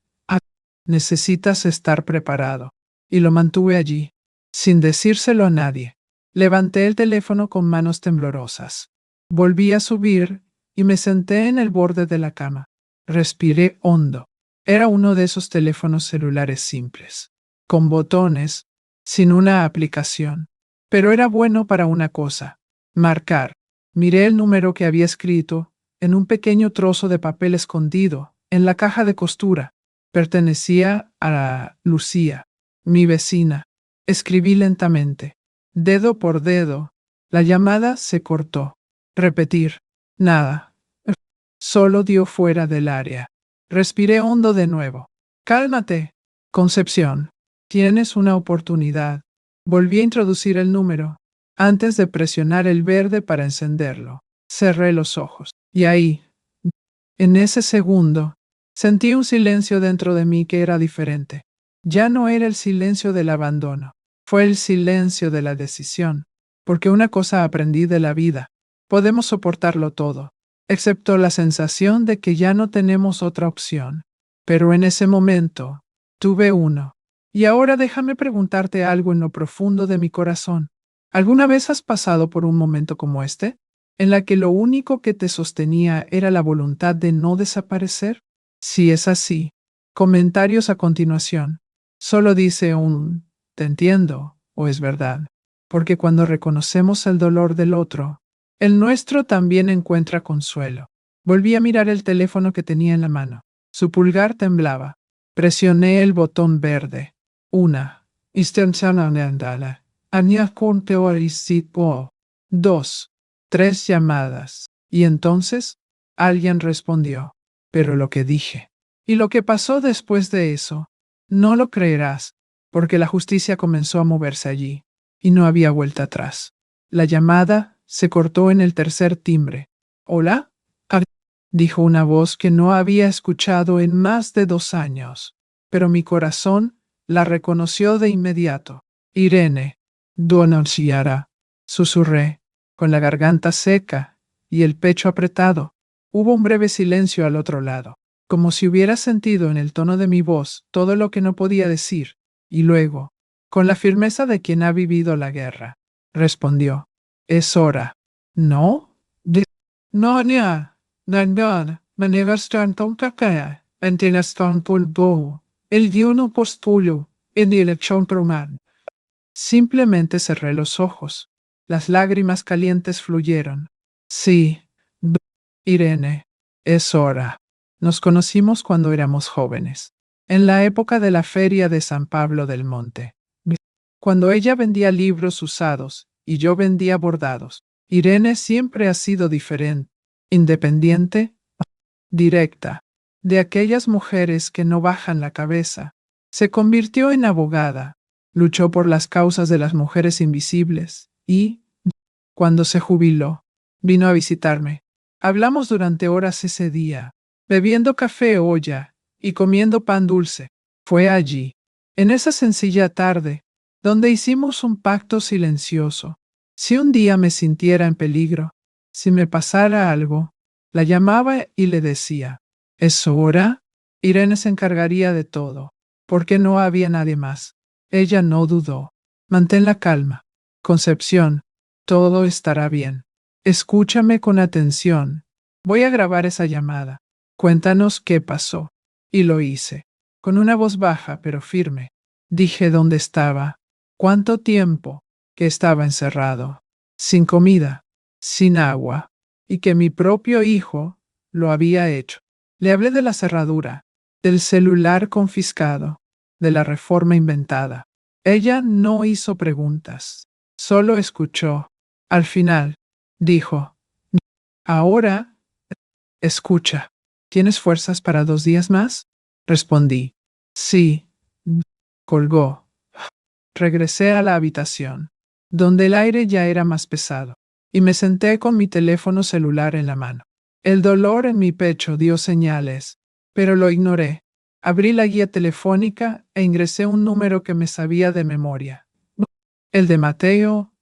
necesitas estar preparado. Y lo mantuve allí, sin decírselo a nadie. Levanté el teléfono con manos temblorosas. Volví a subir y me senté en el borde de la cama. Respiré hondo. Era uno de esos teléfonos celulares simples, con botones, sin una aplicación. Pero era bueno para una cosa: marcar. Miré el número que había escrito en un pequeño trozo de papel escondido en la caja de costura. Pertenecía a Lucía, mi vecina. Escribí lentamente, dedo por dedo. La llamada se cortó. Repetir. Nada. Solo dio fuera del área. Respiré hondo de nuevo. Cálmate, Concepción. Tienes una oportunidad. Volví a introducir el número, antes de presionar el verde para encenderlo. Cerré los ojos. Y ahí, en ese segundo, sentí un silencio dentro de mí que era diferente. Ya no era el silencio del abandono, fue el silencio de la decisión. Porque una cosa aprendí de la vida: podemos soportarlo todo, excepto la sensación de que ya no tenemos otra opción. Pero en ese momento, tuve uno. Y ahora déjame preguntarte algo en lo profundo de mi corazón. ¿Alguna vez has pasado por un momento como este, en la que lo único que te sostenía era la voluntad de no desaparecer? Si es así, comentarios a continuación. Solo dice un te entiendo o es verdad, porque cuando reconocemos el dolor del otro, el nuestro también encuentra consuelo. Volví a mirar el teléfono que tenía en la mano. Su pulgar temblaba. Presioné el botón verde. Una. Instantáneamente. Dos. Tres llamadas. Y entonces, alguien respondió. Pero lo que dije. Y lo que pasó después de eso, no lo creerás, porque la justicia comenzó a moverse allí, y no había vuelta atrás. La llamada se cortó en el tercer timbre. ¿Hola? Dijo una voz que no había escuchado en más de 2 años, pero mi corazón la reconoció de inmediato. Irene, Dononciara, susurré, con la garganta seca y el pecho apretado. Hubo un breve silencio al otro lado, como si hubiera sentido en el tono de mi voz todo lo que no podía decir, y luego, con la firmeza de quien ha vivido la guerra, respondió, es hora. ¿No? No, ya. Nandan, manegastan tonkakaya, antinastan pulbo, el diuno postulio, en elección proman. Simplemente cerré los ojos. Las lágrimas calientes fluyeron. Sí, Irene, es hora. Nos conocimos cuando éramos jóvenes, en la época de la feria de San Pablo del Monte. Cuando ella vendía libros usados y yo vendía bordados. Irene siempre ha sido diferente, independiente, directa, de aquellas mujeres que no bajan la cabeza. Se convirtió en abogada, luchó por las causas de las mujeres invisibles y, cuando se jubiló, vino a visitarme. Hablamos durante horas ese día, bebiendo café olla y comiendo pan dulce. Fue allí, en esa sencilla tarde, donde hicimos un pacto silencioso. Si un día me sintiera en peligro, si me pasara algo, la llamaba y le decía, ¿es hora? Irene se encargaría de todo, porque no había nadie más. Ella no dudó. Mantén la calma. Concepción, todo estará bien. Escúchame con atención. Voy a grabar esa llamada. Cuéntanos qué pasó. Y lo hice, con una voz baja pero firme. Dije dónde estaba, cuánto tiempo que estaba encerrado, sin comida, sin agua, y que mi propio hijo lo había hecho. Le hablé de la cerradura, del celular confiscado, de la reforma inventada. Ella no hizo preguntas, solo escuchó. Al final, dijo, ahora, escucha, ¿tienes fuerzas para 2 días más? Respondí, sí. Colgó. Regresé a la habitación, donde el aire ya era más pesado, y me senté con mi teléfono celular en la mano. El dolor en mi pecho dio señales, pero lo ignoré. Abrí la guía telefónica e ingresé un número que me sabía de memoria. El de Mateo,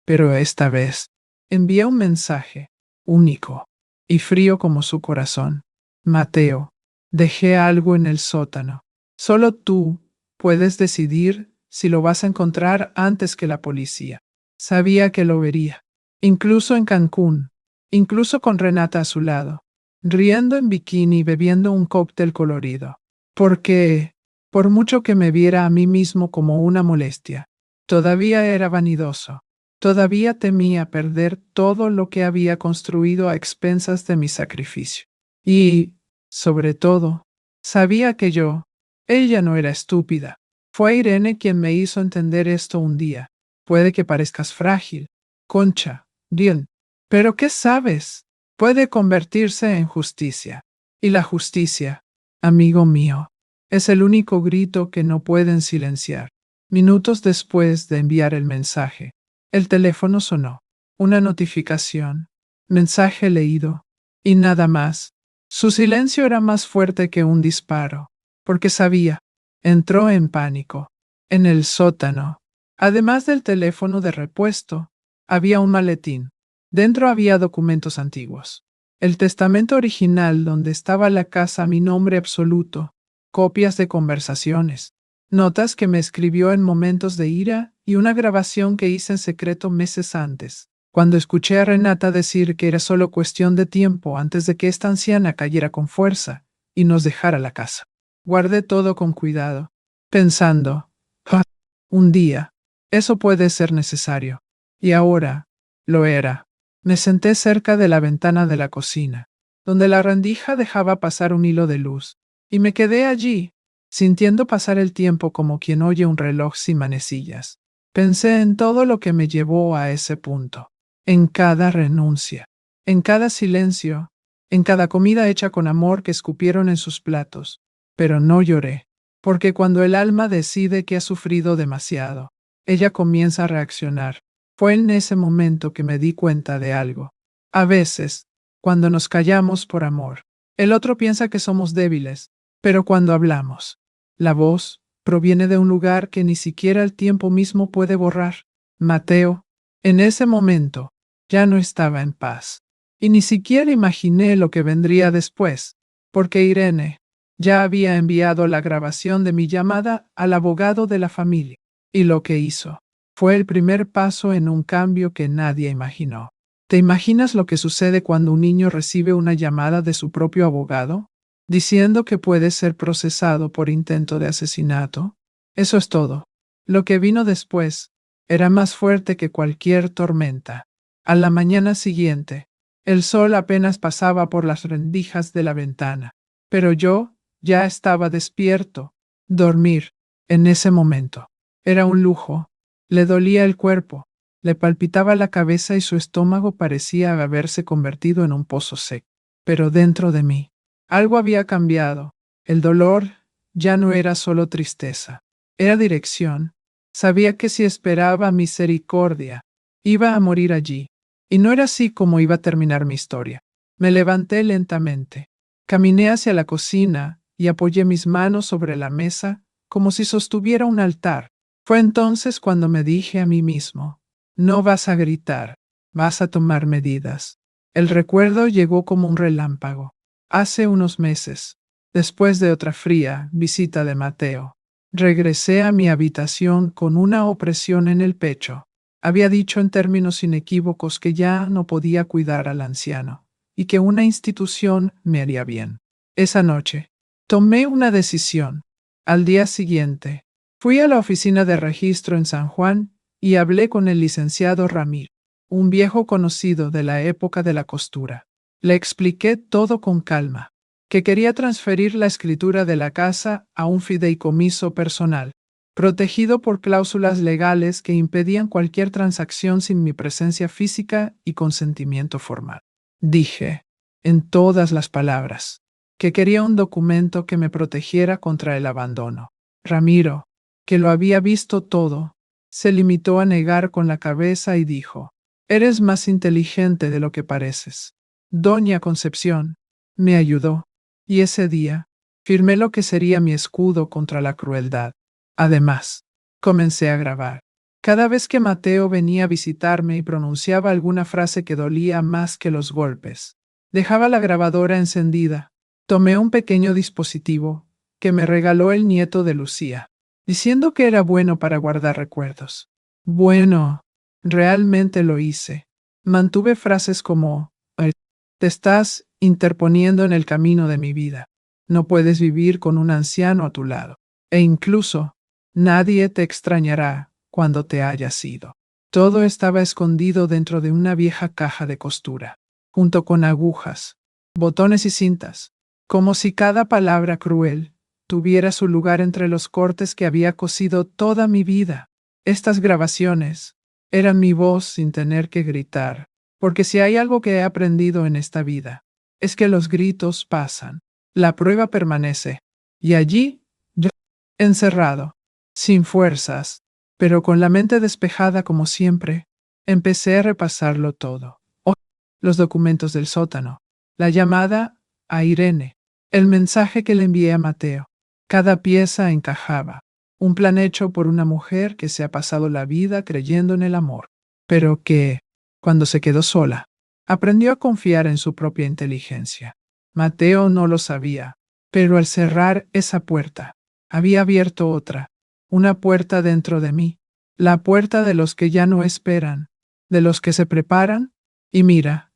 pero esta vez envié un mensaje, único y frío como su corazón. Mateo, dejé algo en el sótano. Solo tú puedes decidir si lo vas a encontrar antes que la policía. Sabía que lo vería, incluso en Cancún, incluso con Renata a su lado, riendo en bikini y bebiendo un cóctel colorido. Porque, por mucho que me viera a mí mismo como una molestia, todavía era vanidoso. Todavía temía perder todo lo que había construido a expensas de mi sacrificio. Y, sobre todo, sabía que ella no era estúpida. Fue Irene quien me hizo entender esto un día. Puede que parezcas frágil, concha, bien, pero ¿qué sabes? Puede convertirse en justicia. Y la justicia, amigo mío, es el único grito que no pueden silenciar. Minutos después de enviar el mensaje, el teléfono sonó. Una notificación. Mensaje leído. Y nada más. Su silencio era más fuerte que un disparo, porque sabía. Entró en pánico. En el sótano, además del teléfono de repuesto, había un maletín. Dentro había documentos antiguos. El testamento original donde estaba la casa a mi nombre absoluto, copias de conversaciones, notas que me escribió en momentos de ira y una grabación que hice en secreto meses antes, cuando escuché a Renata decir que era solo cuestión de tiempo antes de que esta anciana cayera con fuerza y nos dejara la casa. Guardé todo con cuidado, pensando, "Ah, un día, eso puede ser necesario". Y ahora, lo era. Me senté cerca de la ventana de la cocina, donde la rendija dejaba pasar un hilo de luz, y me quedé allí, sintiendo pasar el tiempo como quien oye un reloj sin manecillas. Pensé en todo lo que me llevó a ese punto, en cada renuncia, en cada silencio, en cada comida hecha con amor que escupieron en sus platos, pero no lloré, porque cuando el alma decide que ha sufrido demasiado, ella comienza a reaccionar. Fue en ese momento que me di cuenta de algo. A veces, cuando nos callamos por amor, el otro piensa que somos débiles, pero cuando hablamos, la voz proviene de un lugar que ni siquiera el tiempo mismo puede borrar. Mateo, en ese momento, ya no estaba en paz. Y ni siquiera imaginé lo que vendría después, porque Irene ya había enviado la grabación de mi llamada al abogado de la familia, y lo que hizo fue el primer paso en un cambio que nadie imaginó. ¿Te imaginas lo que sucede cuando un niño recibe una llamada de su propio abogado, diciendo que puede ser procesado por intento de asesinato? Eso es todo. Lo que vino después era más fuerte que cualquier tormenta. A la mañana siguiente, el sol apenas pasaba por las rendijas de la ventana, pero yo ya estaba despierto. Dormir, en ese momento, era un lujo. Le dolía el cuerpo, le palpitaba la cabeza y su estómago parecía haberse convertido en un pozo seco. Pero dentro de mí, algo había cambiado. El dolor ya no era solo tristeza, era dirección. Sabía que si esperaba misericordia, iba a morir allí. Y no era así como iba a terminar mi historia. Me levanté lentamente, caminé hacia la cocina y apoyé mis manos sobre la mesa como si sostuviera un altar. Fue entonces cuando me dije a mí mismo, no vas a gritar, vas a tomar medidas. El recuerdo llegó como un relámpago. Hace unos meses, después de otra fría visita de Mateo, regresé a mi habitación con una opresión en el pecho. Había dicho en términos inequívocos que ya no podía cuidar al anciano y que una institución me haría bien. Esa noche, tomé una decisión. Al día siguiente, fui a la oficina de registro en San Juan y hablé con el licenciado Ramiro, un viejo conocido de la época de la costura. Le expliqué todo con calma, que quería transferir la escritura de la casa a un fideicomiso personal, protegido por cláusulas legales que impedían cualquier transacción sin mi presencia física y consentimiento formal. Dije, en todas las palabras, que quería un documento que me protegiera contra el abandono. Ramiro, que lo había visto todo, se limitó a negar con la cabeza y dijo, eres más inteligente de lo que pareces. Doña Concepción me ayudó, y ese día firmé lo que sería mi escudo contra la crueldad. Además, comencé a grabar. Cada vez que Mateo venía a visitarme y pronunciaba alguna frase que dolía más que los golpes, dejaba la grabadora encendida. Tomé un pequeño dispositivo que me regaló el nieto de Lucía, diciendo que era bueno para guardar recuerdos. Bueno, realmente lo hice. Mantuve frases como, te estás interponiendo en el camino de mi vida. No puedes vivir con un anciano a tu lado. E incluso, nadie te extrañará cuando te hayas ido. Todo estaba escondido dentro de una vieja caja de costura, junto con agujas, botones y cintas, como si cada palabra cruel tuviera su lugar entre los cortes que había cosido toda mi vida. Estas grabaciones eran mi voz sin tener que gritar, porque si hay algo que he aprendido en esta vida, es que los gritos pasan, la prueba permanece, y allí, yo, encerrado, sin fuerzas, pero con la mente despejada como siempre, empecé a repasarlo todo. Los documentos del sótano, la llamada a Irene, el mensaje que le envié a Mateo. Cada pieza encajaba. Un plan hecho por una mujer que se ha pasado la vida creyendo en el amor, pero que, cuando se quedó sola, aprendió a confiar en su propia inteligencia. Mateo no lo sabía, pero al cerrar esa puerta, había abierto otra, una puerta dentro de mí, la puerta de los que ya no esperan, de los que se preparan, y mira,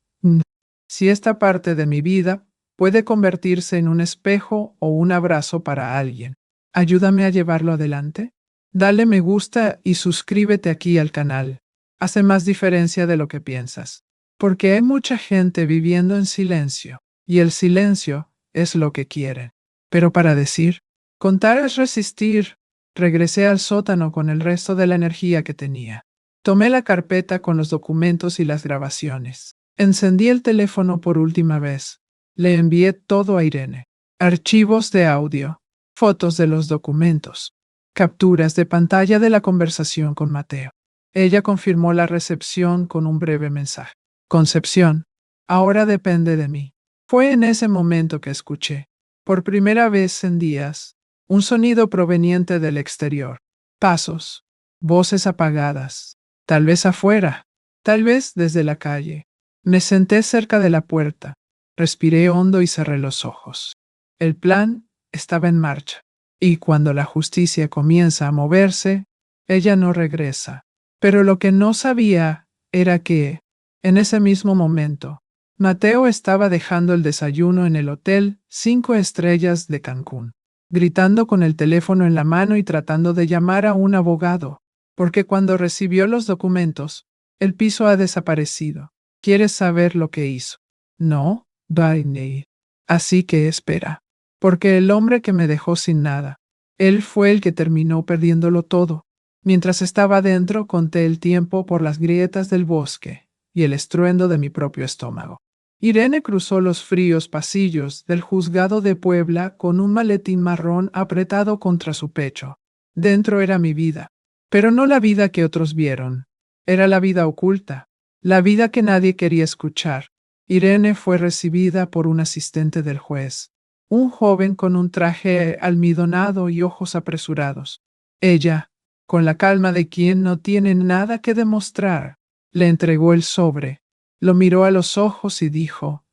si esta parte de mi vida puede convertirse en un espejo o un abrazo para alguien, ayúdame a llevarlo adelante. Dale me gusta y suscríbete aquí al canal. Hace más diferencia de lo que piensas, porque hay mucha gente viviendo en silencio, y el silencio es lo que quieren. Pero para decir, contar es resistir. Regresé al sótano con el resto de la energía que tenía. Tomé la carpeta con los documentos y las grabaciones. Encendí el teléfono por última vez. Le envié todo a Irene. Archivos de audio, fotos de los documentos, capturas de pantalla de la conversación con Mateo. Ella confirmó la recepción con un breve mensaje. Concepción, ahora depende de mí. Fue en ese momento que escuché, por primera vez en días, un sonido proveniente del exterior. Pasos, voces apagadas, tal vez afuera, tal vez desde la calle. Me senté cerca de la puerta, respiré hondo y cerré los ojos. El plan estaba en marcha, y cuando la justicia comienza a moverse, ella no regresa. Pero lo que no sabía era que, en ese mismo momento, Mateo estaba dejando el desayuno en el Hotel 5 Estrellas de Cancún, gritando con el teléfono en la mano y tratando de llamar a un abogado, porque cuando recibió los documentos, el piso ha desaparecido. ¿Quieres saber lo que hizo? No, Barney. Así que espera, porque el hombre que me dejó sin nada, él fue el que terminó perdiéndolo todo. Mientras estaba dentro, conté el tiempo por las grietas del bosque y el estruendo de mi propio estómago. Irene cruzó los fríos pasillos del juzgado de Puebla con un maletín marrón apretado contra su pecho. Dentro era mi vida, pero no la vida que otros vieron. Era la vida oculta, la vida que nadie quería escuchar. Irene fue recibida por un asistente del juez, un joven con un traje almidonado y ojos apresurados. Ella, con la calma de quien no tiene nada que demostrar, le entregó el sobre. Lo miró a los ojos y dijo,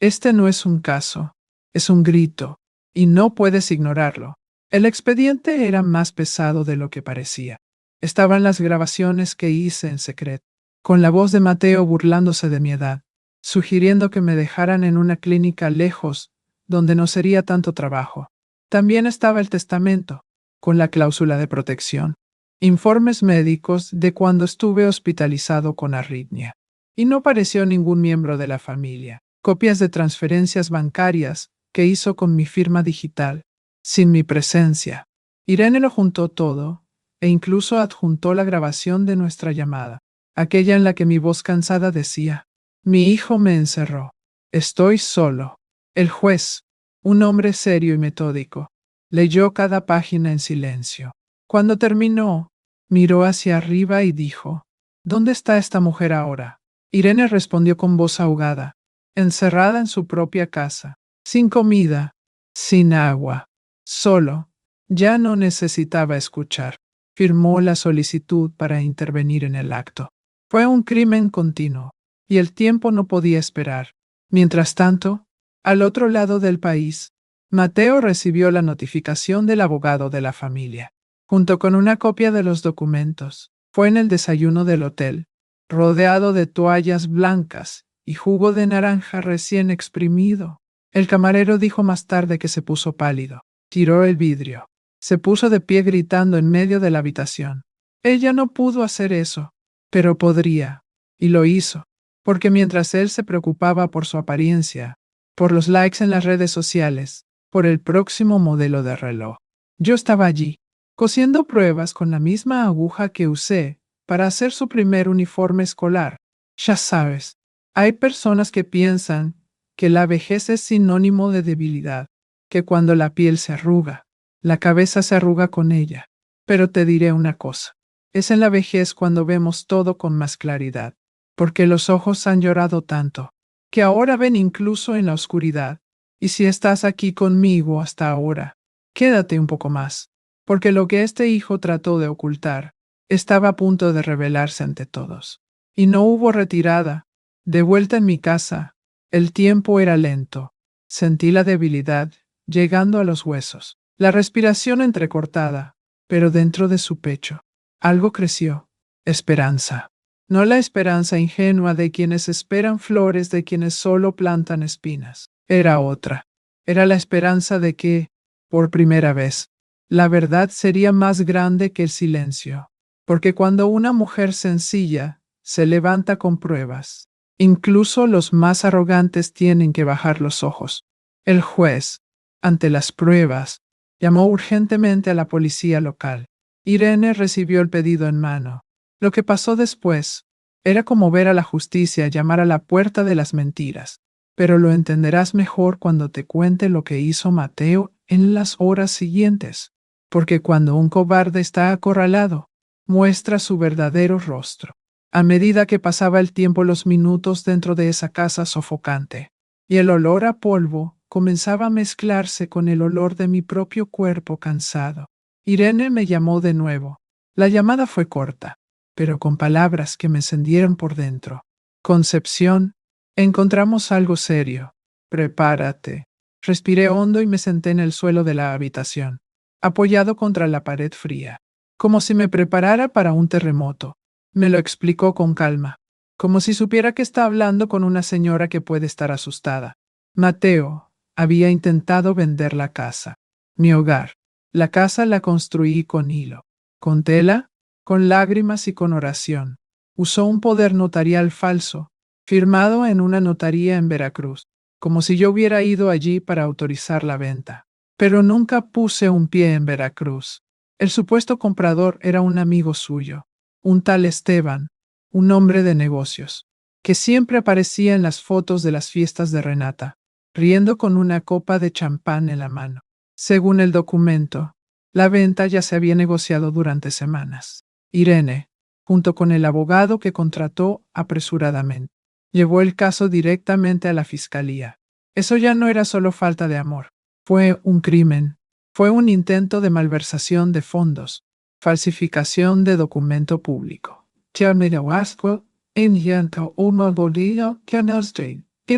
este no es un caso, es un grito, y no puedes ignorarlo. El expediente era más pesado de lo que parecía. Estaban las grabaciones que hice en secreto, con la voz de Mateo burlándose de mi edad, sugiriendo que me dejaran en una clínica lejos, donde no sería tanto trabajo. También estaba el testamento, con la cláusula de protección, informes médicos de cuando estuve hospitalizado con arritmia. Y no apareció ningún miembro de la familia. Copias de transferencias bancarias que hizo con mi firma digital, sin mi presencia. Irene lo juntó todo, e incluso adjuntó la grabación de nuestra llamada, aquella en la que mi voz cansada decía, mi hijo me encerró. Estoy solo. El juez, un hombre serio y metódico, leyó cada página en silencio. Cuando terminó, miró hacia arriba y dijo, ¿dónde está esta mujer ahora? Irene respondió con voz ahogada, encerrada en su propia casa, sin comida, sin agua, solo. Ya no necesitaba escuchar. Firmó la solicitud para intervenir en el acto. Fue un crimen continuo, y el tiempo no podía esperar. Mientras tanto, al otro lado del país, Mateo recibió la notificación del abogado de la familia, junto con una copia de los documentos. Fue en el desayuno del hotel, rodeado de toallas blancas y jugo de naranja recién exprimido. El camarero dijo más tarde que se puso pálido. Tiró el vidrio. Se puso de pie gritando en medio de la habitación. Ella no pudo hacer eso, pero podría, y lo hizo, porque mientras él se preocupaba por su apariencia, por los likes en las redes sociales, por el próximo modelo de reloj, yo estaba allí, cosiendo pruebas con la misma aguja que usé para hacer su primer uniforme escolar. Ya sabes, hay personas que piensan que la vejez es sinónimo de debilidad, que cuando la piel se arruga, la cabeza se arruga con ella. Pero te diré una cosa, es en la vejez cuando vemos todo con más claridad, porque los ojos han llorado tanto, que ahora ven incluso en la oscuridad. Y si estás aquí conmigo hasta ahora, quédate un poco más, porque lo que este hijo trató de ocultar, estaba a punto de revelarse ante todos. Y no hubo retirada. De vuelta en mi casa, el tiempo era lento. Sentí la debilidad, llegando a los huesos, la respiración entrecortada, pero dentro de su pecho, Algo creció. Esperanza. No la esperanza ingenua de quienes esperan flores, de quienes solo plantan espinas. Era otra. Era la esperanza de que, por primera vez, la verdad sería más grande que el silencio. Porque cuando una mujer sencilla se levanta con pruebas, incluso los más arrogantes tienen que bajar los ojos. El juez, ante las pruebas, llamó urgentemente a la policía local. Irene recibió el pedido en mano. Lo que pasó después era como ver a la justicia llamar a la puerta de las mentiras, pero lo entenderás mejor cuando te cuente lo que hizo Mateo en las horas siguientes, porque cuando un cobarde está acorralado, muestra su verdadero rostro. A medida que pasaba el tiempo, los minutos dentro de esa casa sofocante, y el olor a polvo comenzaba a mezclarse con el olor de mi propio cuerpo cansado. Irene me llamó de nuevo. La llamada fue corta, pero con palabras que me encendieron por dentro. Concepción, encontramos algo serio. Prepárate. Respiré hondo y me senté en el suelo de la habitación, apoyado contra la pared fría, como si me preparara para un terremoto. Me lo explicó con calma, como si supiera que está hablando con una señora que puede estar asustada. Mateo había intentado vender la casa, mi hogar. La casa la construí con hilo, con tela, con lágrimas y con oración. Usó un poder notarial falso, firmado en una notaría en Veracruz, como si yo hubiera ido allí para autorizar la venta. Pero nunca puse un pie en Veracruz. El supuesto comprador era un amigo suyo, un tal Esteban, un hombre de negocios, que siempre aparecía en las fotos de las fiestas de Renata, riendo con una copa de champán en la mano. Según el documento, la venta ya se había negociado durante semanas. Irene, junto con el abogado que contrató apresuradamente, llevó el caso directamente a la fiscalía. Eso ya no era solo falta de amor, fue un crimen, fue un intento de malversación de fondos, falsificación de documento público. Que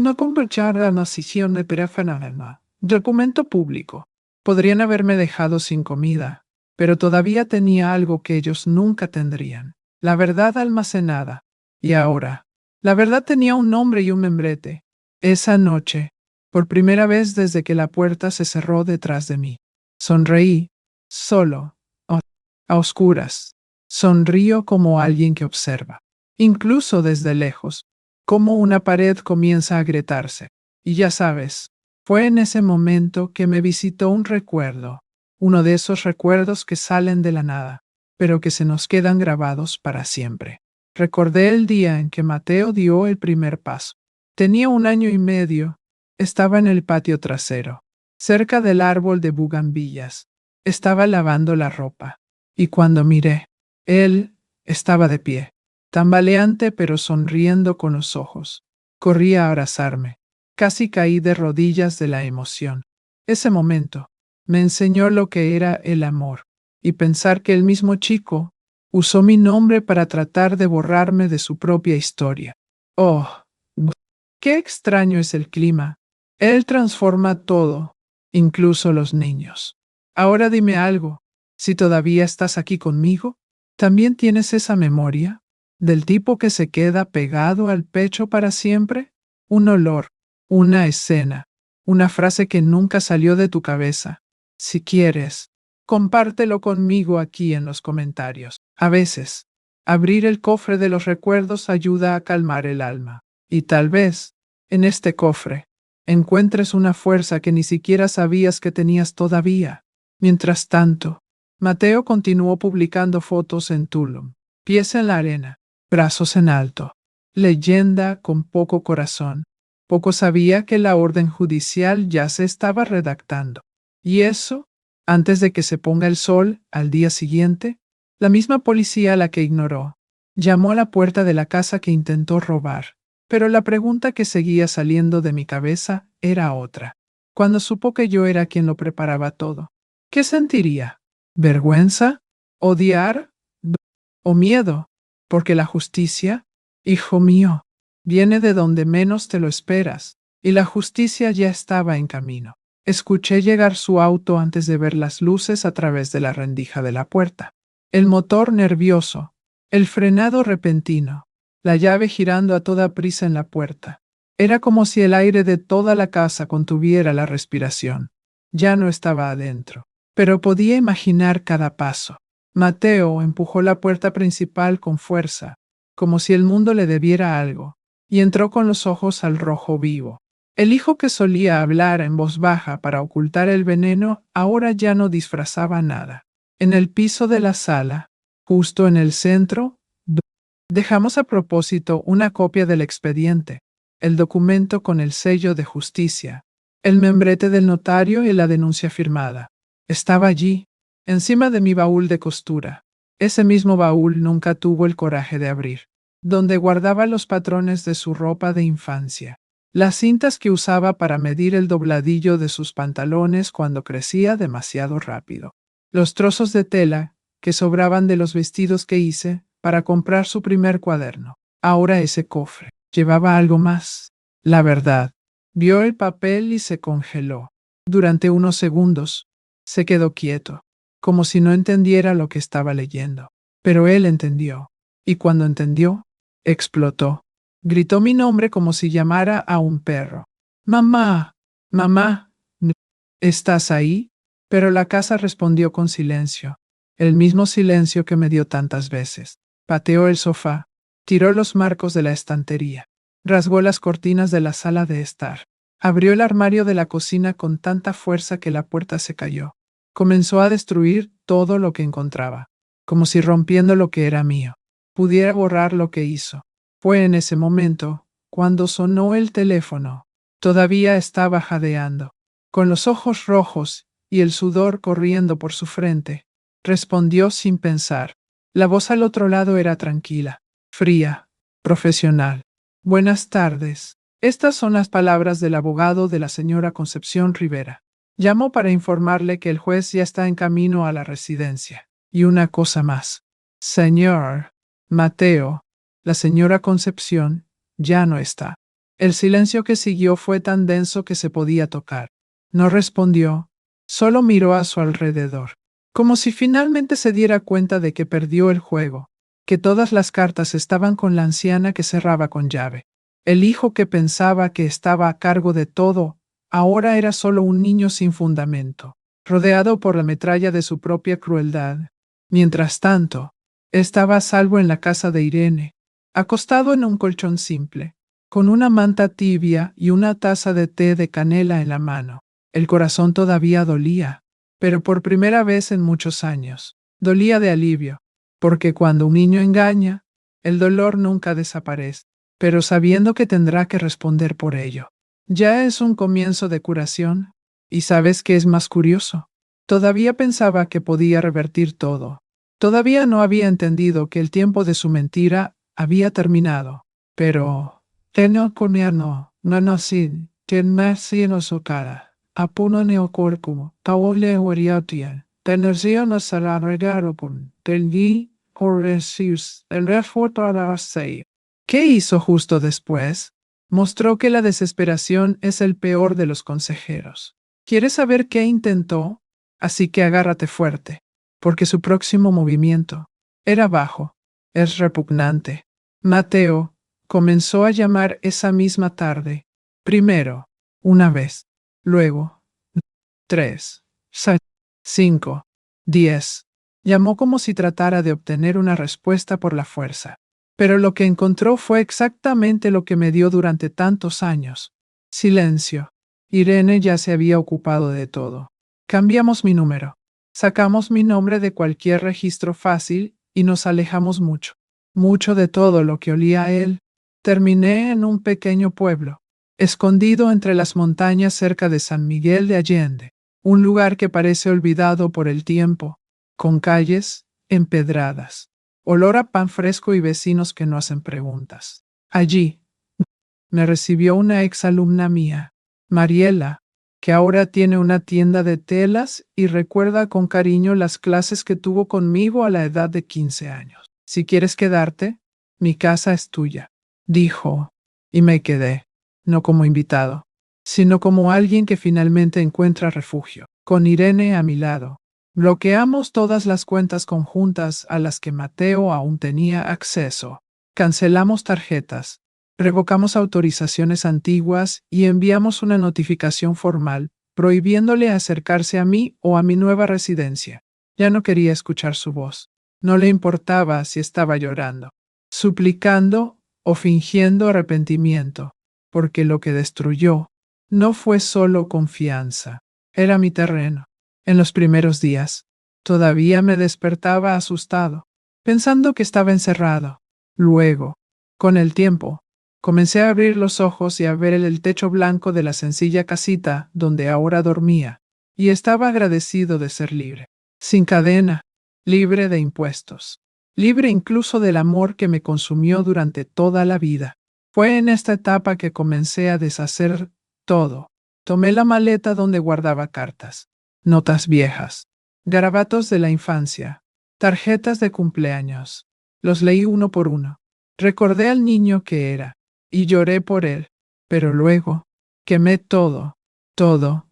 no convertir la nación de Perafenalema. Documento público. Podrían haberme dejado sin comida, pero todavía tenía algo que ellos nunca tendrían. La verdad almacenada. Y ahora, la verdad tenía un nombre y un membrete. Esa noche, por primera vez desde que la puerta se cerró detrás de mí, sonreí, solo, a oscuras. Sonrío como alguien que observa, incluso desde lejos, cómo una pared comienza a agrietarse. Y ya sabes, fue en ese momento que me visitó un recuerdo, uno de esos recuerdos que salen de la nada, pero que se nos quedan grabados para siempre. Recordé el día en que Mateo dio el primer paso. Tenía 1 año y medio. Estaba en el patio trasero, cerca del árbol de bugambillas. Estaba lavando la ropa. Y cuando miré, él estaba de pie, tambaleante pero sonriendo con los ojos. Corría a abrazarme. Casi caí de rodillas de la emoción. Ese momento me enseñó lo que era el amor, y pensar que el mismo chico usó mi nombre para tratar de borrarme de su propia historia. Oh, qué extraño es el clima. Él transforma todo, incluso los niños. Ahora dime algo, si todavía estás aquí conmigo, ¿también tienes esa memoria del tipo que se queda pegado al pecho para siempre? Un olor, una escena, una frase que nunca salió de tu cabeza. Si quieres, compártelo conmigo aquí en los comentarios. A veces, abrir el cofre de los recuerdos ayuda a calmar el alma. Y tal vez, en este cofre, encuentres una fuerza que ni siquiera sabías que tenías todavía. Mientras tanto, Mateo continuó publicando fotos en Tulum, pies en la arena, brazos en alto, leyenda con poco corazón. Poco sabía que la orden judicial ya se estaba redactando. Y eso, antes de que se ponga el sol al día siguiente, la misma policía a la que ignoró, llamó a la puerta de la casa que intentó robar. Pero la pregunta que seguía saliendo de mi cabeza era otra. Cuando supo que yo era quien lo preparaba todo, ¿qué sentiría? ¿Vergüenza? ¿Odiar? ¿O miedo? Porque la justicia, hijo mío, viene de donde menos te lo esperas, y la justicia ya estaba en camino. Escuché llegar su auto antes de ver las luces a través de la rendija de la puerta. el motor nervioso, el frenado repentino, la llave girando a toda prisa en la puerta. Era como si el aire de toda la casa contuviera la respiración. Ya no estaba adentro, pero podía imaginar cada paso. Mateo empujó la puerta principal con fuerza, como si el mundo le debiera algo, y entró con los ojos al rojo vivo. El hijo que solía hablar en voz baja para ocultar el veneno ahora ya no disfrazaba nada. En el piso de la sala, justo en el centro, dejamos a propósito una copia del expediente, el documento con el sello de justicia, el membrete del notario y la denuncia firmada. Estaba allí, encima de mi baúl de costura. Ese mismo baúl nunca tuvo el coraje de abrir, donde guardaba los patrones de su ropa de infancia, las cintas que usaba para medir el dobladillo de sus pantalones cuando crecía demasiado rápido, los trozos de tela que sobraban de los vestidos que hice para comprar su primer cuaderno. Ahora ese cofre llevaba algo más. La verdad. Vio el papel y se congeló. Durante unos segundos, se quedó quieto, como si no entendiera lo que estaba leyendo. Pero él entendió. Y cuando entendió, explotó. Gritó mi nombre como si llamara a un perro. Mamá, mamá, ¿estás ahí? Pero la casa respondió con silencio. El mismo silencio que me dio tantas veces. Pateó el sofá, tiró los marcos de la estantería, rasgó las cortinas de la sala de estar, abrió el armario de la cocina con tanta fuerza que la puerta se cayó. Comenzó a destruir todo lo que encontraba, como si rompiendo lo que era mío, pudiera borrar lo que hizo. Fue en ese momento, cuando sonó el teléfono. Todavía estaba jadeando, con los ojos rojos y el sudor corriendo por su frente. Respondió sin pensar. La voz al otro lado era tranquila, fría, profesional. Buenas tardes. Estas son las palabras del abogado de la señora Concepción Rivera. Llamo para informarle que el juez ya está en camino a la residencia. Y una cosa más. Señor Mateo, la señora Concepción ya no está. El silencio que siguió fue tan denso que se podía tocar. No respondió, solo miró a su alrededor, como si finalmente se diera cuenta de que perdió el juego, que todas las cartas estaban con la anciana que cerraba con llave. El hijo que pensaba que estaba a cargo de todo, ahora era solo un niño sin fundamento, rodeado por la metralla de su propia crueldad. Mientras tanto, estaba a salvo en la casa de Irene, acostado en un colchón simple, con una manta tibia y una taza de té de canela en la mano. El corazón todavía dolía, pero por primera vez en muchos años, dolía de alivio, porque cuando un niño engaña, el dolor nunca desaparece, pero sabiendo que tendrá que responder por ello. Ya es un comienzo de curación, y ¿sabes qué es más curioso? Todavía pensaba que podía revertir todo. Todavía no había entendido que el tiempo de su mentira había terminado, pero tengo gobierno, no nací, tiene en su cara. Apuno neocorcumo, taole oriatia, tenersia no será regaropun, telgi oresius, el refuerzo a la sei. ¿Qué hizo justo después? Mostró que la desesperación es el peor de los consejeros. ¿Quieres saber qué intentó? Así que agárrate fuerte, porque su próximo movimiento era bajo, es repugnante. Mateo comenzó a llamar esa misma tarde, primero, una vez. Luego, 3, 5, 10. Llamó como si tratara de obtener una respuesta por la fuerza. Pero lo que encontró fue exactamente lo que me dio durante tantos años. Silencio. Irene ya se había ocupado de todo. Cambiamos mi número. Sacamos mi nombre de cualquier registro fácil y nos alejamos mucho. Mucho de todo lo que olía a él. Terminé en un pequeño pueblo, escondido entre las montañas cerca de San Miguel de Allende, un lugar que parece olvidado por el tiempo, con calles empedradas, olor a pan fresco y vecinos que no hacen preguntas. Allí me recibió una exalumna mía, Mariela, que ahora tiene una tienda de telas y recuerda con cariño las clases que tuvo conmigo a la edad de 15 años. Si quieres quedarte, mi casa es tuya, dijo, y me quedé. No como invitado, sino como alguien que finalmente encuentra refugio, con Irene a mi lado. Bloqueamos todas las cuentas conjuntas a las que Mateo aún tenía acceso. Cancelamos tarjetas, revocamos autorizaciones antiguas y enviamos una notificación formal prohibiéndole acercarse a mí o a mi nueva residencia. Ya no quería escuchar su voz. No le importaba si estaba llorando, suplicando o fingiendo arrepentimiento, porque lo que destruyó no fue solo confianza, era mi terreno. En los primeros días, todavía me despertaba asustado, pensando que estaba encerrado. Luego, con el tiempo, comencé a abrir los ojos y a ver el techo blanco de la sencilla casita donde ahora dormía, y estaba agradecido de ser libre, sin cadena, libre de impuestos, libre incluso del amor que me consumió durante toda la vida. Fue en esta etapa que comencé a deshacer todo. Tomé la maleta donde guardaba cartas, notas viejas, garabatos de la infancia, tarjetas de cumpleaños. Los leí uno por uno. Recordé al niño que era, y lloré por él, pero luego quemé todo, todo,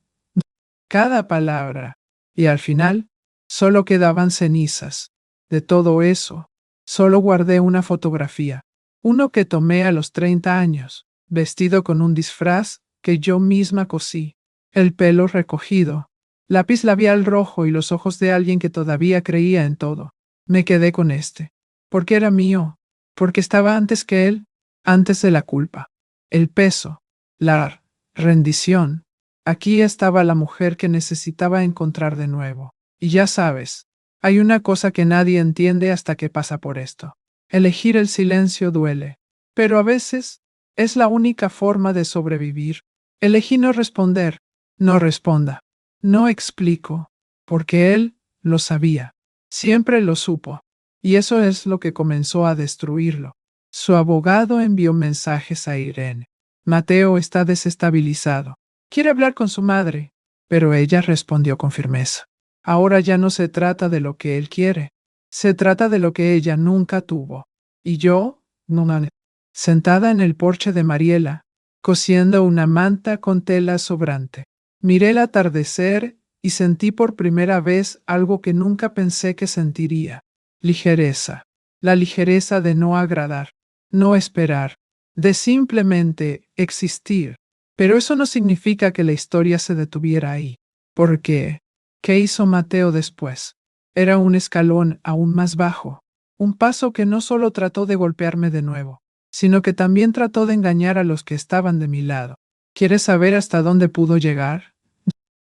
cada palabra, y al final solo quedaban cenizas. De todo eso, solo guardé una fotografía, uno que tomé a los 30 años, vestido con un disfraz que yo misma cosí, el pelo recogido, lápiz labial rojo y los ojos de alguien que todavía creía en todo. Me quedé con este, porque era mío, porque estaba antes que él, antes de la culpa, el peso, la rendición. Aquí estaba la mujer que necesitaba encontrar de nuevo. Y ya sabes, hay una cosa que nadie entiende hasta que pasa por esto. Elegir el silencio duele, pero a veces es la única forma de sobrevivir. Elegí no responder, no responda, no explico, porque él lo sabía, siempre lo supo, y eso es lo que comenzó a destruirlo. Su abogado envió mensajes a Irene. Mateo está desestabilizado. Quiere hablar con su madre, pero ella respondió con firmeza. Ahora ya no se trata de lo que él quiere, se trata de lo que ella nunca tuvo. Y yo, no, sentada en el porche de Mariela, cosiendo una manta con tela sobrante, miré el atardecer y sentí por primera vez algo que nunca pensé que sentiría: ligereza, la ligereza de no agradar, no esperar, de simplemente existir. Pero eso no significa que la historia se detuviera ahí, porque, ¿qué hizo Mateo después? Era un escalón aún más bajo, un paso que no solo trató de golpearme de nuevo, sino que también trató de engañar a los que estaban de mi lado. ¿Quieres saber hasta dónde pudo llegar?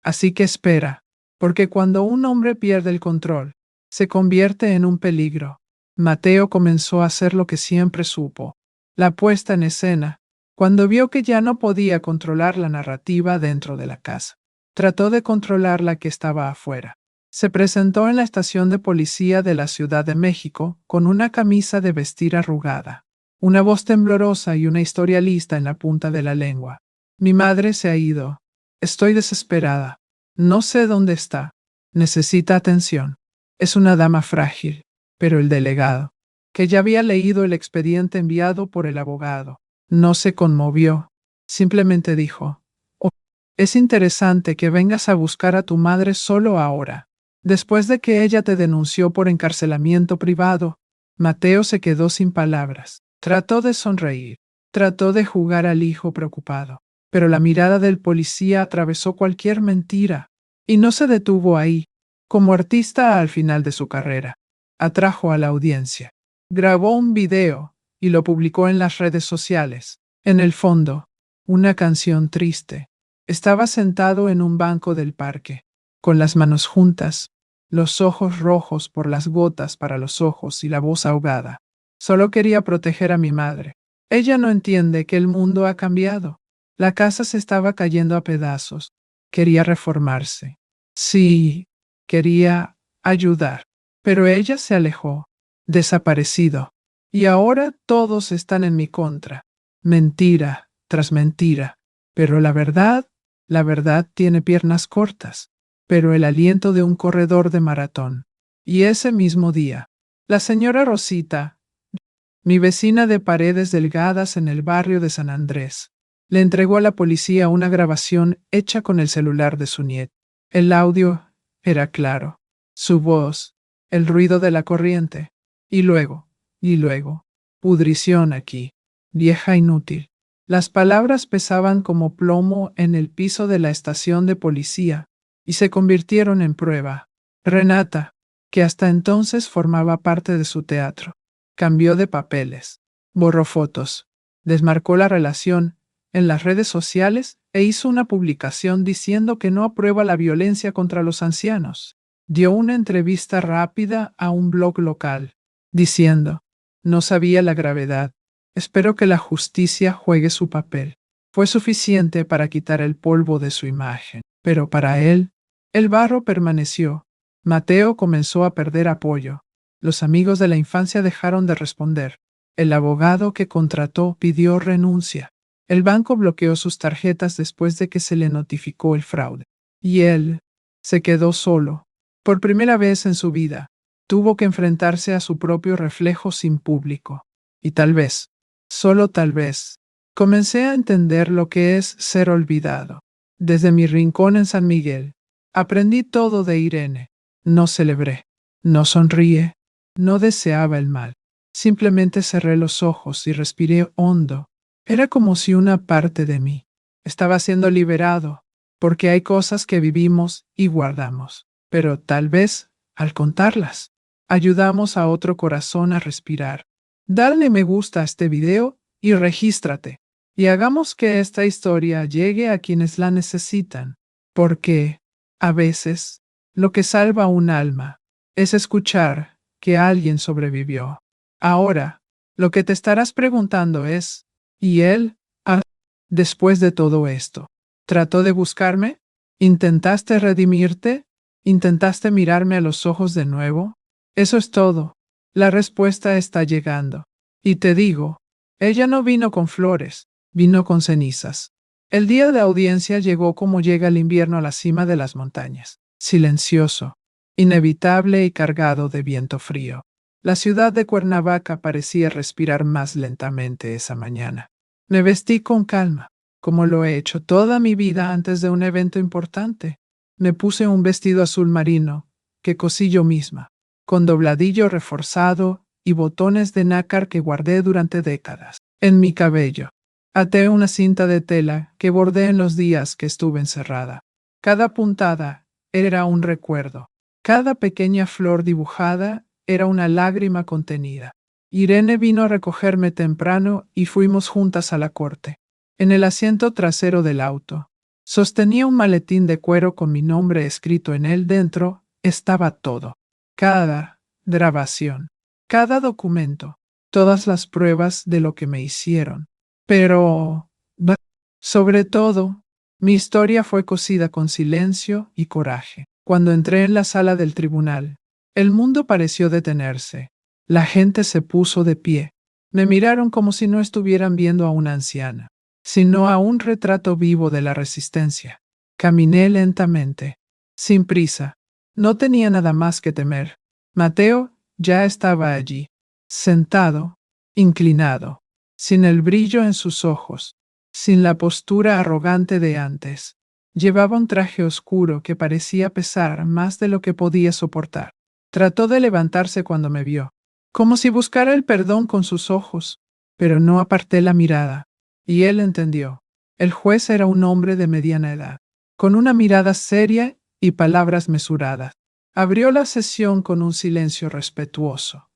Así que espera, porque cuando un hombre pierde el control, se convierte en un peligro. Mateo comenzó a hacer lo que siempre supo, la puesta en escena. Cuando vio que ya no podía controlar la narrativa dentro de la casa, trató de controlar la que estaba afuera. Se presentó en la estación de policía de la Ciudad de México con una camisa de vestir arrugada, una voz temblorosa y una historia lista en la punta de la lengua. Mi madre se ha ido. Estoy desesperada. No sé dónde está. Necesita atención. Es una dama frágil, pero el delegado, que ya había leído el expediente enviado por el abogado, no se conmovió, simplemente dijo: "Oh, es interesante que vengas a buscar a tu madre solo ahora, después de que ella te denunció por encarcelamiento privado". Mateo se quedó sin palabras. Trató de sonreír, trató de jugar al hijo preocupado, pero la mirada del policía atravesó cualquier mentira, y no se detuvo ahí. Como artista al final de su carrera, atrajo a la audiencia. Grabó un video y lo publicó en las redes sociales. En el fondo, una canción triste. Estaba sentado en un banco del parque, con las manos juntas, los ojos rojos por las gotas para los ojos y la voz ahogada. Solo quería proteger a mi madre. Ella no entiende que el mundo ha cambiado. La casa se estaba cayendo a pedazos. Quería reformarse. Sí, quería ayudar. Pero ella se alejó, desaparecido. Y ahora todos están en mi contra. Mentira tras mentira. Pero la verdad tiene piernas cortas, pero el aliento de un corredor de maratón. Y ese mismo día, la señora Rosita, mi vecina de paredes delgadas en el barrio de San Andrés, le entregó a la policía una grabación hecha con el celular de su nieto. El audio era claro. su voz, el ruido de la corriente. Y luego, pudrición aquí, vieja inútil. Las palabras pesaban como plomo en el piso de la estación de policía y se convirtieron en prueba. Renata, que hasta entonces formaba parte de su teatro, cambió de papeles, borró fotos, desmarcó la relación en las redes sociales e hizo una publicación diciendo que no aprueba la violencia contra los ancianos. Dio una entrevista rápida a un blog local, diciendo, no sabía la gravedad. Espero que la justicia juegue su papel. Fue suficiente para quitar el polvo de su imagen, pero para él, el barro permaneció. Mateo comenzó a perder apoyo. Los amigos de la infancia dejaron de responder. El abogado que contrató pidió renuncia. El banco bloqueó sus tarjetas después de que se le notificó el fraude. Y él se quedó solo. Por primera vez en su vida, tuvo que enfrentarse a su propio reflejo sin público. Y tal vez, solo tal vez, comencé a entender lo que es ser olvidado. Desde mi rincón en San Miguel, aprendí todo de Irene. No celebré, no sonríe, no deseaba el mal. Simplemente cerré los ojos y respiré hondo. Era como si una parte de mí estaba siendo liberado, porque hay cosas que vivimos y guardamos. Pero tal vez, al contarlas, ayudamos a otro corazón a respirar. Dale me gusta a este video y regístrate. Y hagamos que esta historia llegue a quienes la necesitan. Porque, a veces, lo que salva un alma es escuchar que alguien sobrevivió. Ahora, lo que te estarás preguntando es, ¿y él? Después de todo esto, ¿trató de buscarme? ¿Intentaste redimirte? ¿Intentaste mirarme a los ojos de nuevo? Eso es todo. La respuesta está llegando. Y te digo, ella no vino con flores, vino con cenizas. El día de audiencia llegó como llega el invierno a la cima de las montañas, silencioso, inevitable y cargado de viento frío. La ciudad de Cuernavaca parecía respirar más lentamente esa mañana. Me vestí con calma, como lo he hecho toda mi vida antes de un evento importante. Me puse un vestido azul marino, que cosí yo misma, con dobladillo reforzado y botones de nácar que guardé durante décadas. En mi cabello, até una cinta de tela que bordé en los días que estuve encerrada. Cada puntada era un recuerdo. Cada pequeña flor dibujada era una lágrima contenida. Irene vino a recogerme temprano y fuimos juntas a la corte. En el asiento trasero del auto, sostenía un maletín de cuero con mi nombre escrito en él. Dentro estaba todo. Cada grabación, cada documento, todas las pruebas de lo que me hicieron. Pero, sobre todo, mi historia fue cosida con silencio y coraje. Cuando entré en la sala del tribunal, el mundo pareció detenerse. La gente se puso de pie. Me miraron como si no estuvieran viendo a una anciana, sino a un retrato vivo de la resistencia. Caminé lentamente, sin prisa. No tenía nada más que temer. Mateo ya estaba allí, sentado, inclinado, sin el brillo en sus ojos, sin la postura arrogante de antes. Llevaba un traje oscuro que parecía pesar más de lo que podía soportar. Trató de levantarse cuando me vio, como si buscara el perdón con sus ojos, pero no aparté la mirada, y él entendió. El juez era un hombre de mediana edad, con una mirada seria y palabras mesuradas. Abrió la sesión con un silencio respetuoso.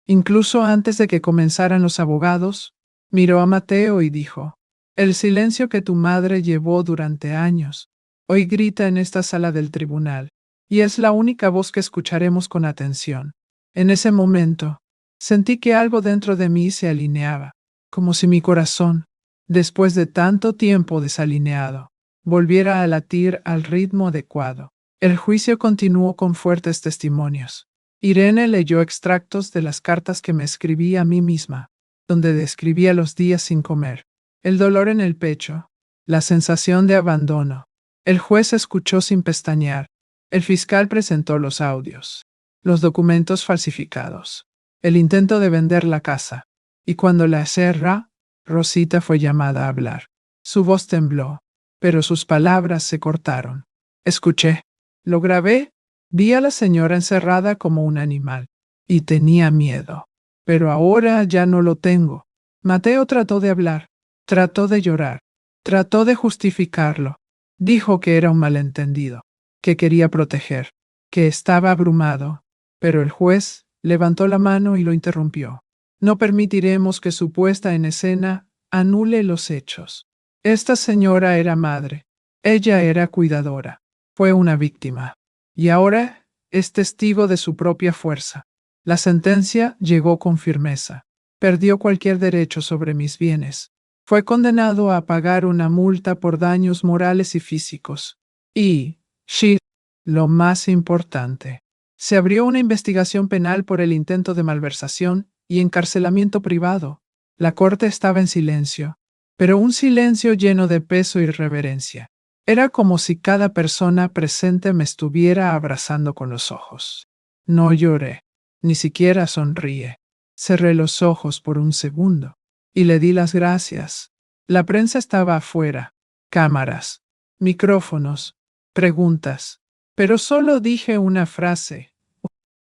Incluso antes de que comenzaran los abogados, miró a Mateo y dijo, el silencio que tu madre llevó durante años, hoy grita en esta sala del tribunal, y es la única voz que escucharemos con atención. En ese momento, sentí que algo dentro de mí se alineaba, como si mi corazón, después de tanto tiempo desalineado, volviera a latir al ritmo adecuado. El juicio continuó con fuertes testimonios. Irene leyó extractos de las cartas que me escribí a mí misma, donde describía los días sin comer, el dolor en el pecho, la sensación de abandono. El juez escuchó sin pestañear. El fiscal presentó los audios, los documentos falsificados, el intento de vender la casa, y cuando la cerró, Rosita fue llamada a hablar. Su voz tembló, pero sus palabras se cortaron. Escuché, lo grabé, Vi a la señora encerrada como un animal, y tenía miedo. Pero ahora ya no lo tengo. Mateo trató de hablar, trató de llorar, trató de justificarlo. Dijo que era un malentendido, que quería proteger, que estaba abrumado. Pero el juez levantó la mano y lo interrumpió. No permitiremos que su puesta en escena anule los hechos. Esta señora era madre. Ella era cuidadora. Fue una víctima. Y ahora es testigo de su propia fuerza. La sentencia llegó con firmeza. Perdió cualquier derecho sobre mis bienes. Fue condenado a pagar una multa por daños morales y físicos. Y, shit, lo más importante, se abrió una investigación penal por el intento de malversación y encarcelamiento privado. La corte estaba en silencio, pero un silencio lleno de peso y reverencia. Era como si cada persona presente me estuviera abrazando con los ojos. No lloré, ni siquiera sonríe. Cerré los ojos por un segundo y le di las gracias. La prensa estaba afuera, cámaras, micrófonos, preguntas, pero solo dije una frase.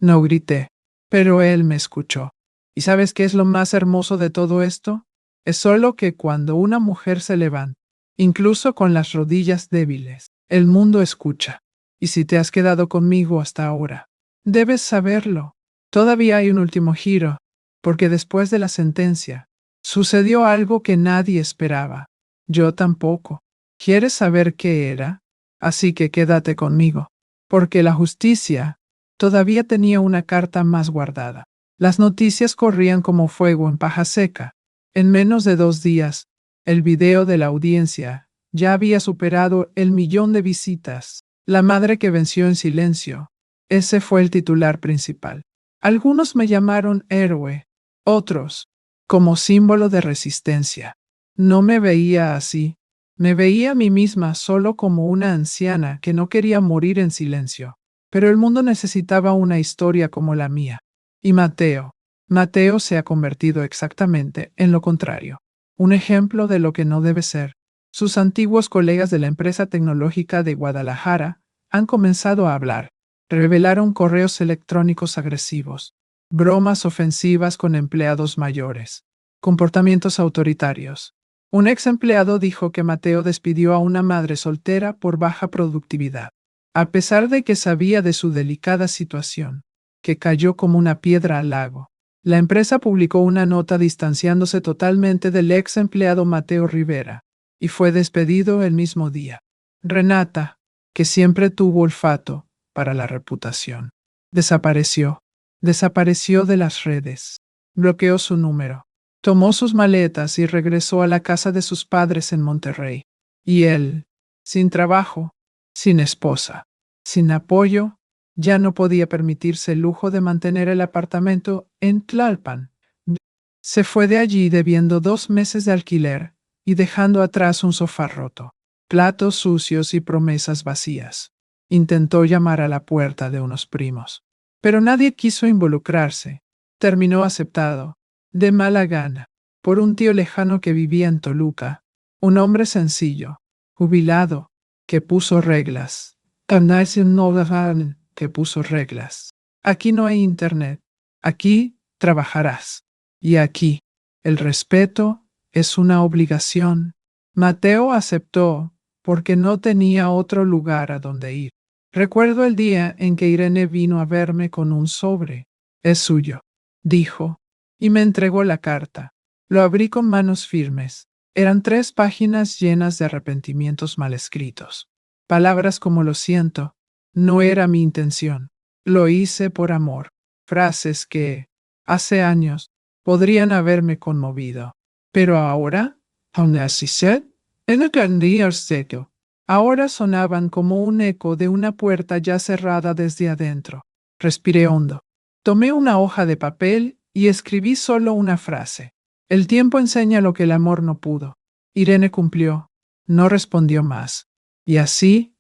No grité, pero él me escuchó. ¿Y sabes qué es lo más hermoso de todo esto? Es solo que cuando una mujer se levanta, incluso con las rodillas débiles, el mundo escucha. Y si te has quedado conmigo hasta ahora, debes saberlo. Todavía hay un último giro, porque después de la sentencia, sucedió algo que nadie esperaba. Yo tampoco. ¿Quieres saber qué era? Así que quédate conmigo, porque la justicia todavía tenía una carta más guardada. Las noticias corrían como fuego en paja seca. En menos de 2 días, el video de la audiencia ya había superado el 1.000.000 de visitas. La madre que venció en silencio. Ese fue el titular principal. Algunos me llamaron héroe, otros como símbolo de resistencia. No me veía así. Me veía a mí misma solo como una anciana que no quería morir en silencio. Pero el mundo necesitaba una historia como la mía. Y Mateo se ha convertido exactamente en lo contrario. Un ejemplo de lo que no debe ser. Sus antiguos colegas de la empresa tecnológica de Guadalajara han comenzado a hablar. Revelaron correos electrónicos agresivos, bromas ofensivas con empleados mayores, comportamientos autoritarios. Un ex empleado dijo que Mateo despidió a una madre soltera por baja productividad, a pesar de que sabía de su delicada situación, que cayó como una piedra al lago. La empresa publicó una nota distanciándose totalmente del ex empleado Mateo Rivera, y fue despedido el mismo día. Renata, que siempre tuvo olfato para la reputación, desapareció de las redes, bloqueó su número, tomó sus maletas y regresó a la casa de sus padres en Monterrey. Y él, sin trabajo, sin esposa, sin apoyo, ya no podía permitirse el lujo de mantener el apartamento en Tlalpan. Se fue de allí debiendo 2 meses de alquiler y dejando atrás un sofá roto, platos sucios y promesas vacías. Intentó llamar a la puerta de unos primos, pero nadie quiso involucrarse. Terminó aceptado, de mala gana, por un tío lejano que vivía en Toluca, un hombre sencillo, jubilado, que puso reglas. Que puso reglas. Aquí no hay internet. Aquí trabajarás. Y aquí, el respeto es una obligación. Mateo aceptó porque no tenía otro lugar a donde ir. Recuerdo el día en que Irene vino a verme con un sobre. Es suyo, dijo, y me entregó la carta. Lo abrí con manos firmes. Eran 3 páginas llenas de arrepentimientos mal escritos. Palabras como lo siento, no era mi intención. Lo hice por amor. Frases que, hace años, podrían haberme conmovido. Pero ahora, aún así said, en el seco. Ahora sonaban como un eco de una puerta ya cerrada desde adentro. Respiré hondo. Tomé una hoja de papel y escribí solo una frase. El tiempo enseña lo que el amor no pudo. Irene cumplió. No respondió más. Y así,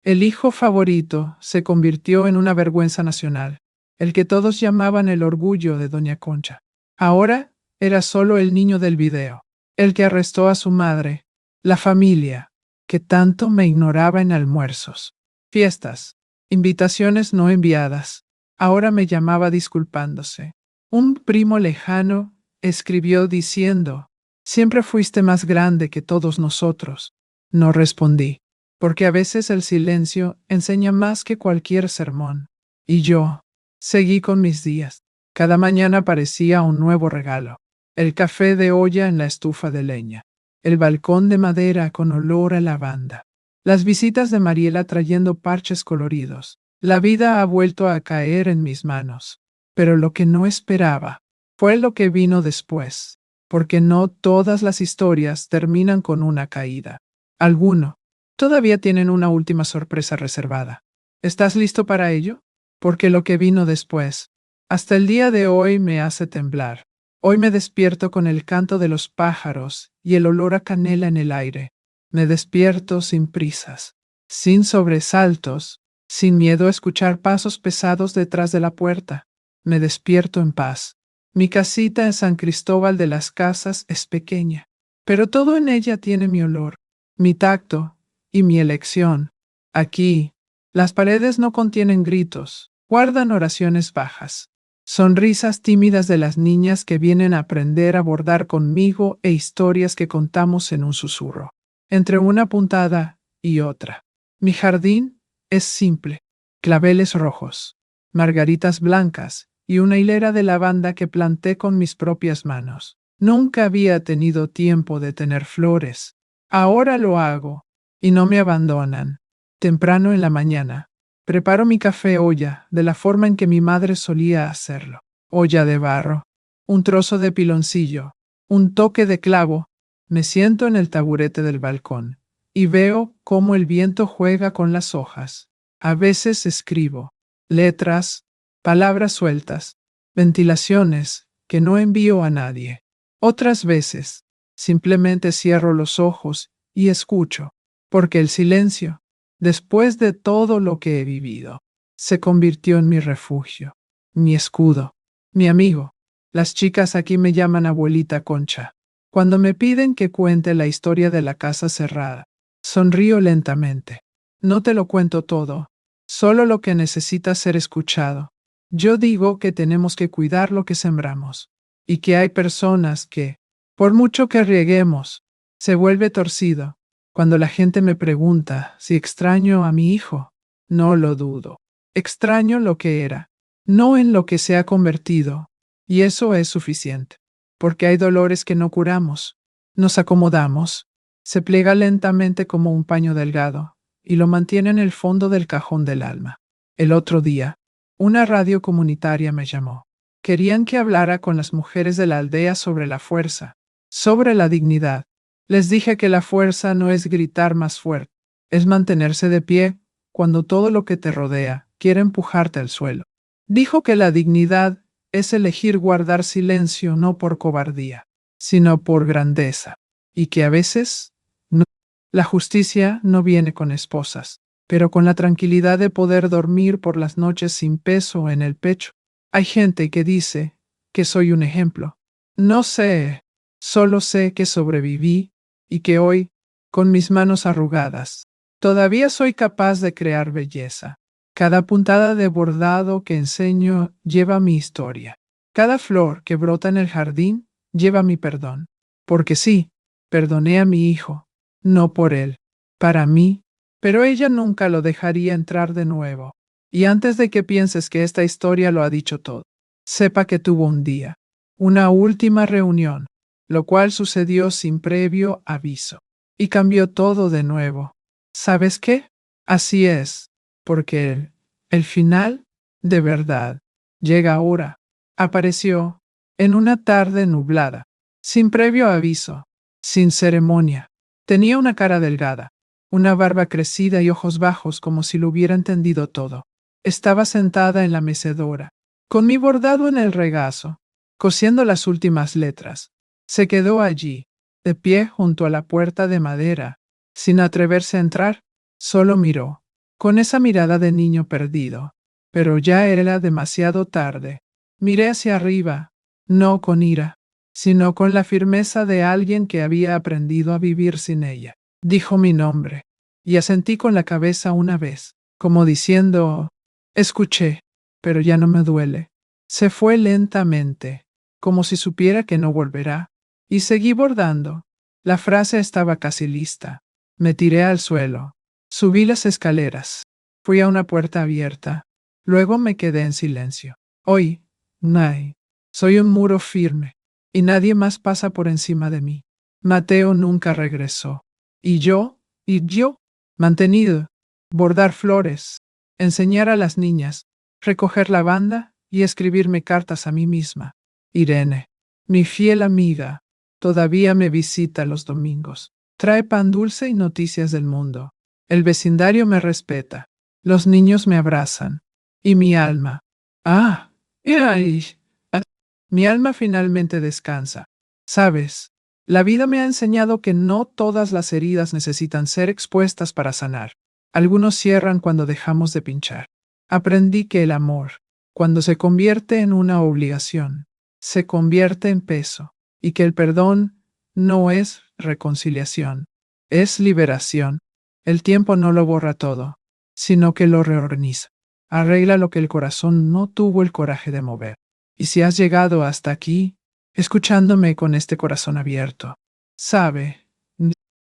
el hijo favorito se convirtió en una vergüenza nacional, el que todos llamaban el orgullo de Doña Concha. Ahora era solo el niño del video, el que arrestó a su madre, la familia, que tanto me ignoraba en almuerzos, fiestas, invitaciones no enviadas. Ahora me llamaba disculpándose. Un primo lejano escribió diciendo, siempre fuiste más grande que todos nosotros. No respondí, porque a veces el silencio enseña más que cualquier sermón. Y yo seguí con mis días. Cada mañana parecía un nuevo regalo. El café de olla en la estufa de leña. El balcón de madera con olor a lavanda. Las visitas de Mariela trayendo parches coloridos. La vida ha vuelto a caer en mis manos. Pero lo que no esperaba fue lo que vino después, porque no todas las historias terminan con una caída. Alguno todavía tienen una última sorpresa reservada. ¿Estás listo para ello? Porque lo que vino después, hasta el día de hoy me hace temblar. Hoy me despierto con el canto de los pájaros y el olor a canela en el aire. Me despierto sin prisas, sin sobresaltos, sin miedo a escuchar pasos pesados detrás de la puerta. Me despierto en paz. Mi casita en San Cristóbal de las Casas es pequeña, pero todo en ella tiene mi olor, mi tacto y mi elección. Aquí, las paredes no contienen gritos, guardan oraciones bajas, sonrisas tímidas de las niñas que vienen a aprender a bordar conmigo e historias que contamos en un susurro, entre una puntada y otra. Mi jardín es simple, claveles rojos, margaritas blancas y una hilera de lavanda que planté con mis propias manos. Nunca había tenido tiempo de tener flores. Ahora lo hago, y no me abandonan. Temprano en la mañana, preparo mi café olla de la forma en que mi madre solía hacerlo. Olla de barro, un trozo de piloncillo, un toque de clavo. Me siento en el taburete del balcón y veo cómo el viento juega con las hojas. A veces escribo letras, palabras sueltas, ventilaciones que no envío a nadie. Otras veces, simplemente cierro los ojos y escucho, porque el silencio, después de todo lo que he vivido, se convirtió en mi refugio, mi escudo, mi amigo. Las chicas aquí me llaman abuelita Concha. Cuando me piden que cuente la historia de la casa cerrada, sonrío lentamente. No te lo cuento todo, solo lo que necesita ser escuchado. Yo digo que tenemos que cuidar lo que sembramos, y que hay personas que, por mucho que rieguemos, se vuelve torcido. Cuando la gente me pregunta si extraño a mi hijo, no lo dudo. Extraño lo que era, no en lo que se ha convertido, y eso es suficiente, porque hay dolores que no curamos. Nos acomodamos, se pliega lentamente como un paño delgado, y lo mantiene en el fondo del cajón del alma. El otro día, una radio comunitaria me llamó. Querían que hablara con las mujeres de la aldea sobre la fuerza, sobre la dignidad. Les dije que la fuerza no es gritar más fuerte, es mantenerse de pie cuando todo lo que te rodea quiere empujarte al suelo. Dijo que la dignidad es elegir guardar silencio no por cobardía, sino por grandeza, y que a veces no. La justicia no viene con esposas, pero con la tranquilidad de poder dormir por las noches sin peso en el pecho. Hay gente que dice que soy un ejemplo. No sé, solo sé que sobreviví y que hoy, con mis manos arrugadas, todavía soy capaz de crear belleza. Cada puntada de bordado que enseño lleva mi historia. Cada flor que brota en el jardín lleva mi perdón. Porque sí, perdoné a mi hijo, no por él, para mí, pero ella nunca lo dejaría entrar de nuevo. Y antes de que pienses que esta historia lo ha dicho todo, sepa que tuvo un día, una última reunión, lo cual sucedió sin previo aviso, y cambió todo de nuevo. ¿Sabes qué? Así es, porque el final, de verdad, llega ahora. Apareció en una tarde nublada, sin previo aviso, sin ceremonia. Tenía una cara delgada, una barba crecida y ojos bajos como si lo hubiera entendido todo. Estaba sentada en la mecedora, con mi bordado en el regazo, cosiendo las últimas letras. Se quedó allí, de pie junto a la puerta de madera, sin atreverse a entrar, solo miró, con esa mirada de niño perdido. Pero ya era demasiado tarde. Miré hacia arriba, no con ira, sino con la firmeza de alguien que había aprendido a vivir sin ella. Dijo mi nombre, y asentí con la cabeza una vez. como diciendo, escuché, pero ya no me duele. Se fue lentamente, como si supiera que no volverá, y seguí bordando. La frase estaba casi lista. Me tiré al suelo. Subí las escaleras. Fui a una puerta abierta. Luego me quedé en silencio. Hoy, Nay, soy un muro firme, y nadie más pasa por encima de mí. Mateo nunca regresó. Y yo, mantenido, bordar flores, enseñar a las niñas, recoger lavanda y escribirme cartas a mí misma. Irene, mi fiel amiga, todavía me visita los domingos. Trae pan dulce y noticias del mundo. El vecindario me respeta. Los niños me abrazan. Y mi alma. Ah, ay, ah, mi alma finalmente descansa. ¿Sabes? La vida me ha enseñado que no todas las heridas necesitan ser expuestas para sanar. Algunos cierran cuando dejamos de pinchar. Aprendí que el amor, cuando se convierte en una obligación, se convierte en peso, y que el perdón no es reconciliación, es liberación. El tiempo no lo borra todo, sino que lo reorganiza. Arregla lo que el corazón no tuvo el coraje de mover. Y si has llegado hasta aquí, escuchándome con este corazón abierto, sabe,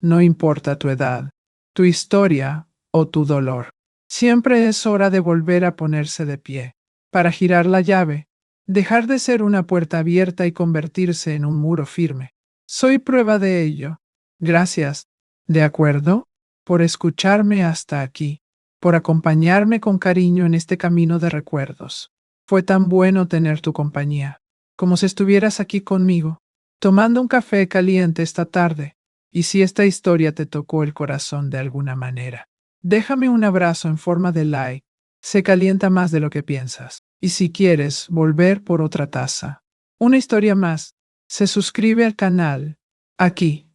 no importa tu edad, tu historia o tu dolor. Siempre es hora de volver a ponerse de pie, para girar la llave, dejar de ser una puerta abierta y convertirse en un muro firme. Soy prueba de ello. Gracias, ¿de acuerdo? Por escucharme hasta aquí, por acompañarme con cariño en este camino de recuerdos. Fue tan bueno tener tu compañía, como si estuvieras aquí conmigo, tomando un café caliente esta tarde. Y si esta historia te tocó el corazón de alguna manera, déjame un abrazo en forma de like. Se calienta más de lo que piensas. Y si quieres volver por otra taza, una historia más, se suscribe al canal. Aquí.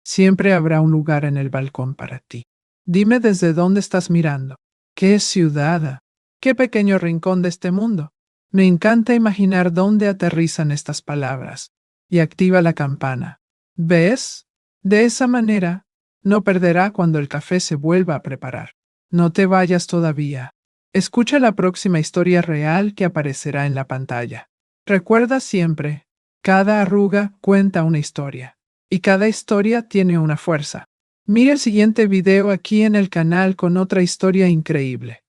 Siempre habrá un lugar en el balcón para ti. Dime desde dónde estás mirando. ¿Qué ciudad? ¿Qué pequeño rincón de este mundo? Me encanta imaginar dónde aterrizan estas palabras. Y activa la campana. ¿Ves? De esa manera, no perderá cuando el café se vuelva a preparar. No te vayas todavía. Escucha la próxima historia real que aparecerá en la pantalla. Recuerda siempre, cada arruga cuenta una historia. Y cada historia tiene una fuerza. Mira el siguiente video aquí en el canal con otra historia increíble.